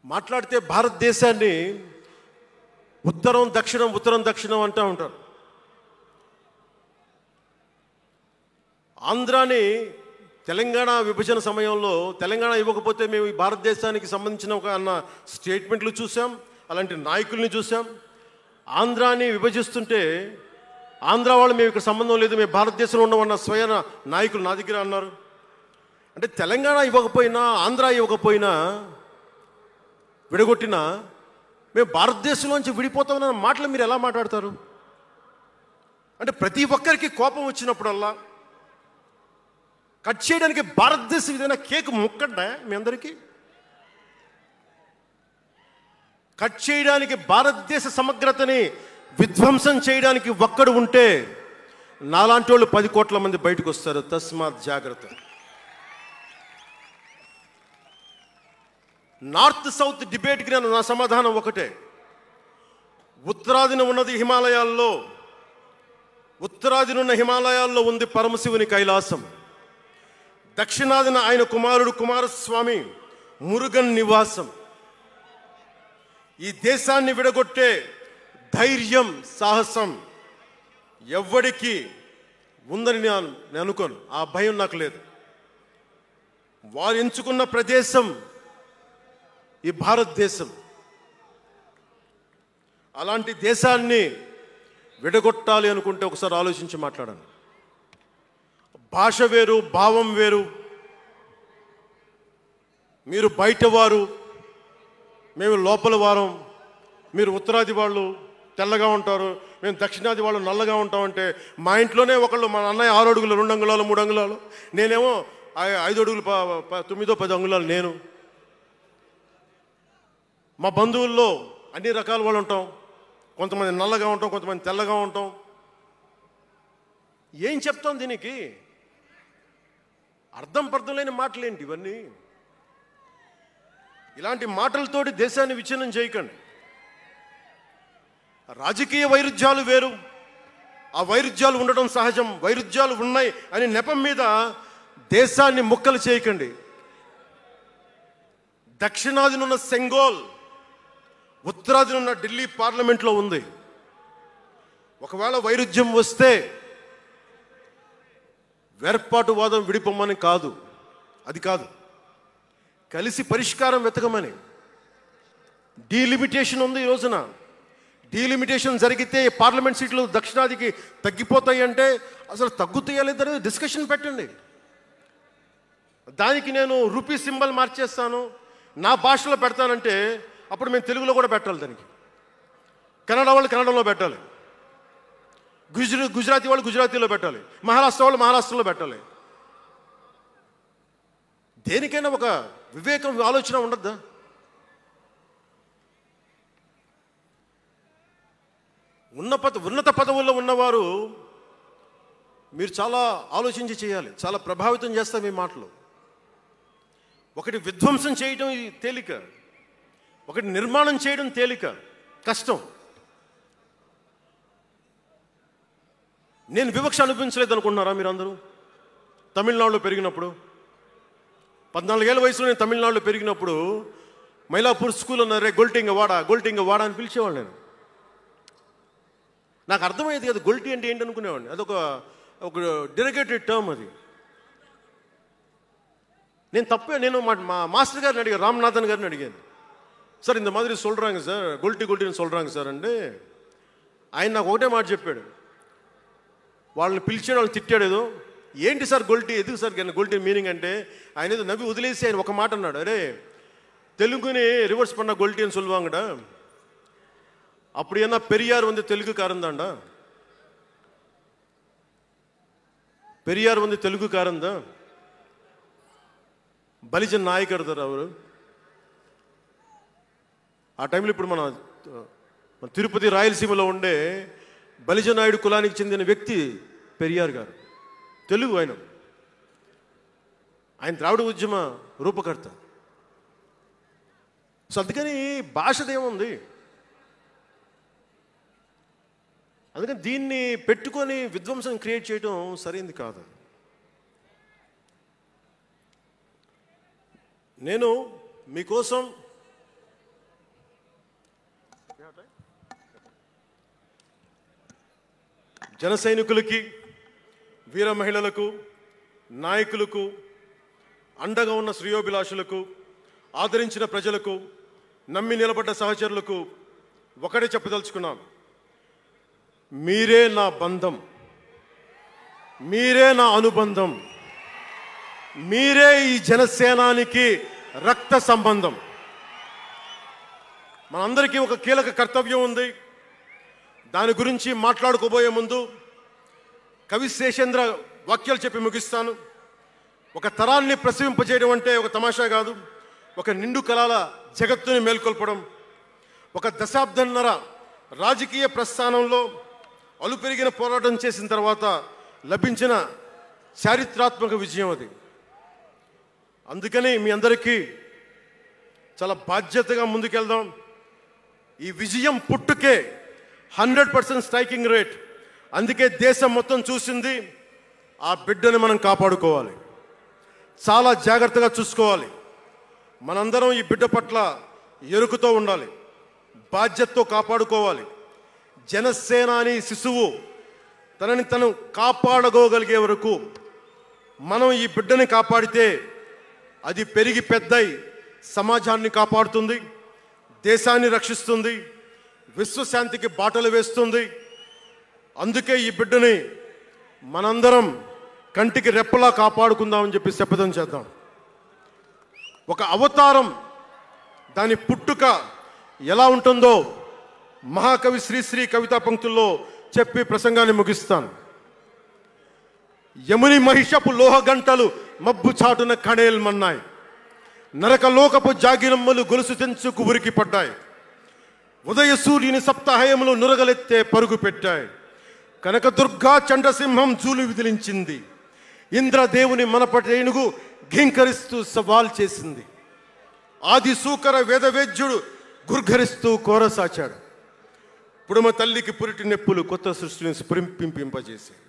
మాట్లాడితే భారతదేశాన్ని ఉత్తరం దక్షిణం అంటూ ఉంటారు. ఆంధ్రాని తెలంగాణ విభజన సమయంలో తెలంగాణ ఇవ్వకపోతే మేము ఈ భారతదేశానికి సంబంధించిన ఒక అన్న స్టేట్మెంట్లు చూసాం, అలాంటి నాయకుల్ని చూసాం. ఆంధ్రాని విభజిస్తుంటే ఆంధ్ర వాళ్ళు మేము ఇక్కడ సంబంధం లేదు, మేము భారతదేశంలో ఉండమన్న స్వయం నాయకులు నా దగ్గర అన్నారు. అంటే తెలంగాణ ఇవ్వకపోయినా, ఆంధ్ర ఇవ్వకపోయినా, విడగొట్టినా మేము భారతదేశంలోంచి విడిపోతామన్న మాటలు మీరు ఎలా మాట్లాడతారు? అంటే ప్రతి ఒక్కరికి కోపం వచ్చినప్పుడల్లా కట్ చేయడానికి భారతదేశం ఏదైనా కేక్ ముక్కడ్డా మీ అందరికీ? కట్ చేయడానికి, భారతదేశ సమగ్రతని విధ్వంసం చేయడానికి ఒక్కడు ఉంటే నాలాంటి వాళ్ళు 10 కోట్ల మంది బయటకు వస్తారు. తస్మాత్ జాగ్రత్త. నార్త్ సౌత్ డిబేట్కి నా సమాధానం ఒకటే. ఉత్తరాదిన ఉన్న హిమాలయాల్లో ఉంది పరమశివుని కైలాసం. దక్షిణాదిన ఆయన కుమారుడు కుమారస్వామి మురుగన్ నివాసం. ఈ దేశాన్ని విడగొట్టే ధైర్యం, సాహసం ఎవ్వడికి ఉందని నేను అనుకోను. ఆ భయం నాకు లేదు. వారు ఎంచుకున్న ప్రదేశం ఈ భారతదేశం. అలాంటి దేశాన్ని విడగొట్టాలి అనుకుంటే ఒకసారి ఆలోచించి మాట్లాడండి. భాష వేరు, భావం వేరు. మీరు బయటవారు, మేము లోపల వారం. మీరు ఉత్తరాది వాళ్ళు తెల్లగా ఉంటారు, మేము దక్షిణాది వాళ్ళు నల్లగా ఉంటామంటే, మా ఇంట్లోనే ఒకళ్ళు, మా అన్నయ్య 6 అడుగులు 2 అంగుళాలు 3 అంగుళాలు, నేనేమో 5 అడుగులు 9-10 అంగుళాలు నేను. మా బంధువుల్లో అన్ని రకాల వాళ్ళు ఉంటాం. కొంతమంది నల్లగా ఉంటాం, కొంతమంది తెల్లగా ఉంటాం. ఏం చెప్తాం దీనికి? అర్థం లేని మాటలేంటి ఇవన్నీ? ఇలాంటి మాటలతోటి దేశాన్ని విచ్ఛిన్నం చేయకండి. రాజకీయ వైరుధ్యాలు వేరు, ఆ వైరుధ్యాలు ఉండడం సహజం. వైరుధ్యాలు ఉన్నాయి అనే నెపం మీద దేశాన్ని ముక్కలు చేయకండి. దక్షిణాదినున్న సెంగోల్, ఉత్తరాదినున్న ఢిల్లీ పార్లమెంట్లో ఉంది. ఒకవేళ వైరుధ్యం వస్తే వేర్పాటువాదం విడిపోమని కాదు, అది కాదు, కలిసి పరిష్కారం వెతకమని. డీలిమిటేషన్ ఉంది ఈ రోజున. డీలిమిటేషన్ జరిగితే పార్లమెంట్ సీట్లు దక్షిణాదికి తగ్గిపోతాయి అంటే అసలు తగ్గుతాయా లేదని డిస్కషన్ పెట్టండి. దానికి నేను రూపీ సింబల్ మార్చేస్తాను, నా భాషలో పెడతానంటే అప్పుడు మేము తెలుగులో కూడా పెట్టాలి, దానికి కన్నడ వాళ్ళు కన్నడలో పెట్టాలి, గుజరాతీ వాళ్ళు గుజరాతీలో పెట్టాలి, మహారాష్ట్ర వాళ్ళు మహారాష్ట్రలో పెట్టాలి. దేనికైనా ఒక వివేకం, ఆలోచన ఉండద్దా? ఉన్నత పదవుల్లో ఉన్నవారు మీరు చాలా ఆలోచించి చేయాలి, చాలా ప్రభావితం చేస్తాయి మీ మాటలు. ఒకటి విధ్వంసం చేయడం తేలిక, ఒకటి నిర్మాణం చేయడం తేలిక, కష్టం. నేను వివక్ష అనిపించలేదు అనుకుంటున్నారా మీరు అందరూ? తమిళనాడులో పెరిగినప్పుడు 14 ఏళ్ళ వయసులో నేను తమిళనాడులో పెరిగినప్పుడు మైలాపూర్ స్కూల్ ఉన్నారే, గొల్టింగ వాడ అని పిలిచేవాడు. నేను నాకు అర్థమయ్యేది కదా గొల్టీ అంటే ఏంటి అనుకునేవాడిని. అదొక డెరిగేటెడ్ టర్మ్ అది. నేను మా మాస్టర్ గారిని అడిగాను, రామ్నాథన్ గారిని అడిగాను, సార్ ఇంత మాదిరి சொல்றாங்க సార్, గొల్టీని சொல்றாங்க సార్ అంటే ఆయన నాకు ఒకటే మాట చెప్పాడు. వాళ్ళని పిలిచాడు, వాళ్ళు తిట్టాడు ఏదో, ఏంటి సార్ గొల్టీ, ఎందుకు సార్ గొల్టీ మీనింగ్ అంటే ఆయన ఏదో నవ్వి వదిలేసి ఆయన ఒక మాట అన్నాడు, అరే தெலுங்குని రివర్స్ பண்ண గొల్టీ అని சொல்லுவாங்கடா, அப்படி என்ன பெரியார் வந்து தெலுங்குக்காரன் தான்டா, பெரியார் வந்து தெலுங்குக்காரன் தான், బలిజన్ నాయకుడు అవరు. ఆ టైంలో ఇప్పుడు మన తిరుపతి రాయలసీమలో ఉండే బలిజ నాయుడు కులానికి చెందిన వ్యక్తి పెరియార్ గారు, తెలుగు. ఆయన ద్రావిడ ఉద్యమ రూపకర్త. సో అందుకని భాషదేముంది, అందుకని దీన్ని పెట్టుకొని విధ్వంసం క్రియేట్ చేయడం సరైనది కాదు. నేను మీకోసం జన సైనికులకి, వీర మహిళలకు, నాయకులకు, అండగా ఉన్న శ్రేయోభిలాషులకు, ఆదరించిన ప్రజలకు, నమ్మి నిలబడ్డ సహచరులకు ఒకటే చెప్పదలుచుకున్నాం, మీరే నా బంధం, మీరే నా అనుబంధం, మీరే ఈ జనసేనానికి రక్త సంబంధం. మనందరికీ ఒక కీలక కర్తవ్యం ఉంది. దాని గురించి మాట్లాడుకోబోయే ముందు కవి శేషేంద్ర వాక్యాలు చెప్పి ముగిస్తాను. ఒక తరాన్ని ప్రసవింపజేయడం అంటే ఒక తమాషా కాదు, ఒక నిండు కళల జగత్తుని మేల్కొల్పడం. ఒక దశాబ్దన్నర రాజకీయ ప్రస్థానంలో అలుపెరిగిన పోరాటం చేసిన తర్వాత లభించిన చారిత్రాత్మక విజయం అది. అందుకని మీ అందరికీ చాలా బాధ్యతగా ముందుకెళ్దాం. ఈ విజయం పుట్టుకే 100% స్ట్రైకింగ్ రేట్. అందుకే దేశం మొత్తం చూసింది. ఆ బిడ్డని మనం కాపాడుకోవాలి, చాలా జాగ్రత్తగా చూసుకోవాలి. మనందరం ఈ బిడ్డ పట్ల ఎరుకుతో ఉండాలి, బాధ్యతతో కాపాడుకోవాలి. జనసేనాని శిశువు తనని తను కాపాడుకోగలిగే వరకు మనం ఈ బిడ్డని కాపాడితే అది పెరిగి పెద్దై సమాజాన్ని కాపాడుతుంది, దేశాన్ని రక్షిస్తుంది, విశ్వశాంతికి బాటలు వేస్తుంది. అందుకే ఈ బిడ్డని మనందరం కంటికి రెప్పలా కాపాడుకుందామని చెప్పి శపథం చేద్దాం. ఒక అవతారం, దాని పుట్టుక ఎలా ఉంటుందో మహాకవి శ్రీశ్రీ కవితా పంక్తుల్లో చెప్పి ప్రసంగాన్ని ముగిస్తాను. యముని మహిషపు లోహ గంటలు మబ్బు చాటున కణేల్మన్నాయి, నరకలోకపు జాగిరమ్మలు గొలుసు తెంచుకు ఉరికి పడ్డాయి, ఉదయ సూర్యుని సప్తాహయములు నురగలెత్తే పరుగు పెట్టాయి, కనకదుర్గా చండసింహం జూలు విదిలించింది, ఇంద్రదేవుని మనపటేనుగు ఘీంకరిస్తూ సవాల్ చేసింది, ఆది సూకర వేదవేద్యుడు గుర్ఘరిస్తూ కోరసాచాడు, పుడమ తల్లికి పురిటి నెప్పులు కొత్త సృష్టిని స్ఫురింపింపజేశాయి,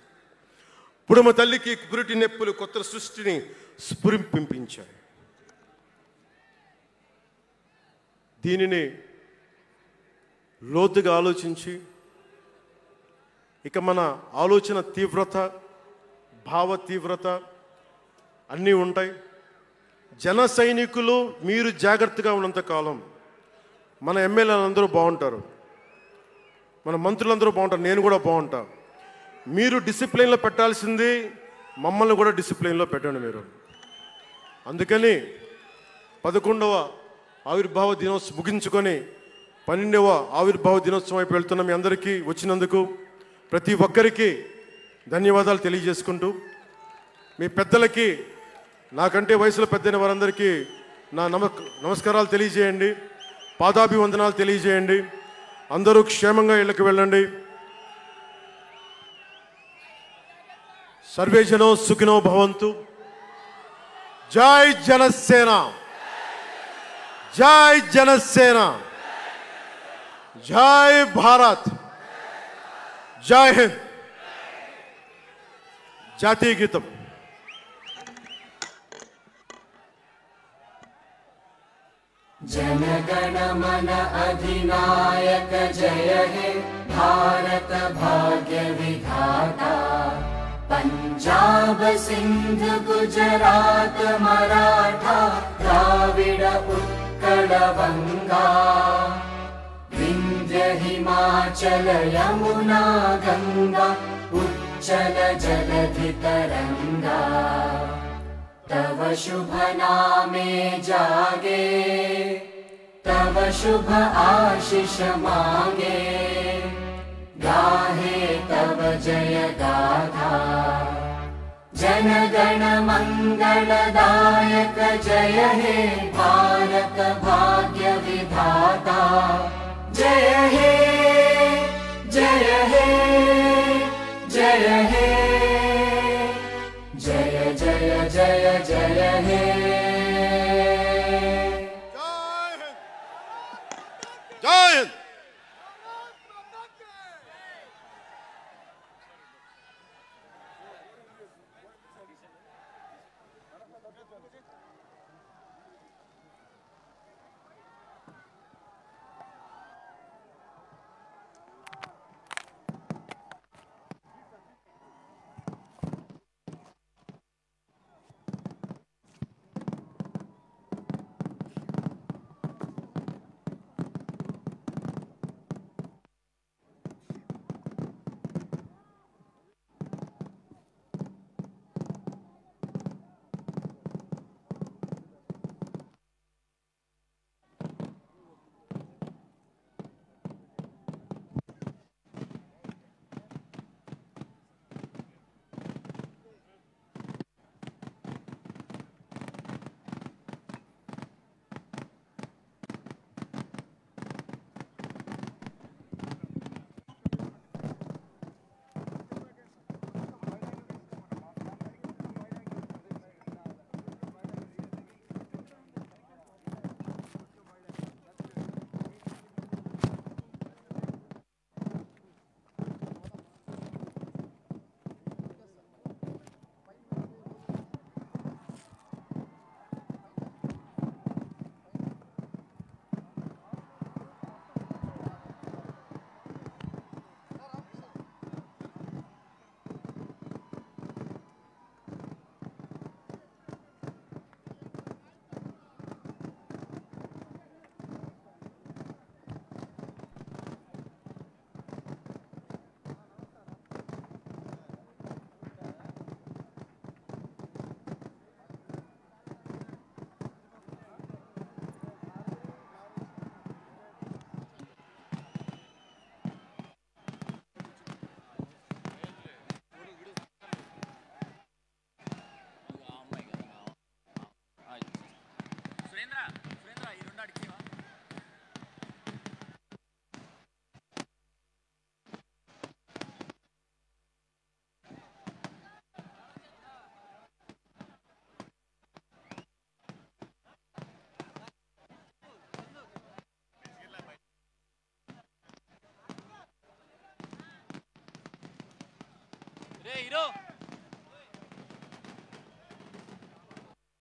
పుడమ తల్లికి పురిటి నెప్పులు కొత్త సృష్టిని స్ఫురింపించాయి. దీనిని లోతుగా ఆలోచించి ఇక మన ఆలోచన తీవ్రత, భావ తీవ్రత అన్నీ ఉంటాయి. జన సైనికులు మీరు జాగ్రత్తగా ఉన్నంత కాలం మన ఎమ్మెల్యేలు అందరూ బాగుంటారు, మన మంత్రులందరూ బాగుంటారు, నేను కూడా బాగుంటా. మీరు డిసిప్లిన్లో పెట్టాల్సింది మమ్మల్ని కూడా డిసిప్లిన్లో పెట్టండి. మీరు అందుకని 11వ ఆవిర్భావ దినోత్సవం ముగించుకొని 12వ ఆవిర్భావ దినోత్సవం వైపు వెళ్తున్న మీ అందరికీ వచ్చినందుకు ప్రతి ఒక్కరికి ధన్యవాదాలు తెలియజేసుకుంటూ, మీ పెద్దలకి, నాకంటే వయసులో పెద్దైన వారందరికీ నా నమస్కారాలు తెలియజేయండి, పాదాభివందనాలు తెలియజేయండి. అందరూ క్షేమంగా ఇళ్ళకి వెళ్ళండి. సర్వే జనో సుఖినో భవంతు. జై జనసేన, జై జనసేన, జై భారత్, జై హింద్. జాతీయ గీతం. जनगण मन अधिनायक जय हे भारत भाग्य विधाता। पंजाब सिंध गुजरात मराठा द्राविड उत्कल बंगा। विंध्य हिमाचल यमुना गंगा उच्चल जलधि तरंगा। तव शुभ नामे जागे, तव शुभ आशीष मांगे। गाहे तव जय गाथा, जन गण मंगलदायक जय हे भारत भाग्य विधाता। जय हे, जय हे, जय हे, जय जय जय जय हे। जय हिंद. रे हीरो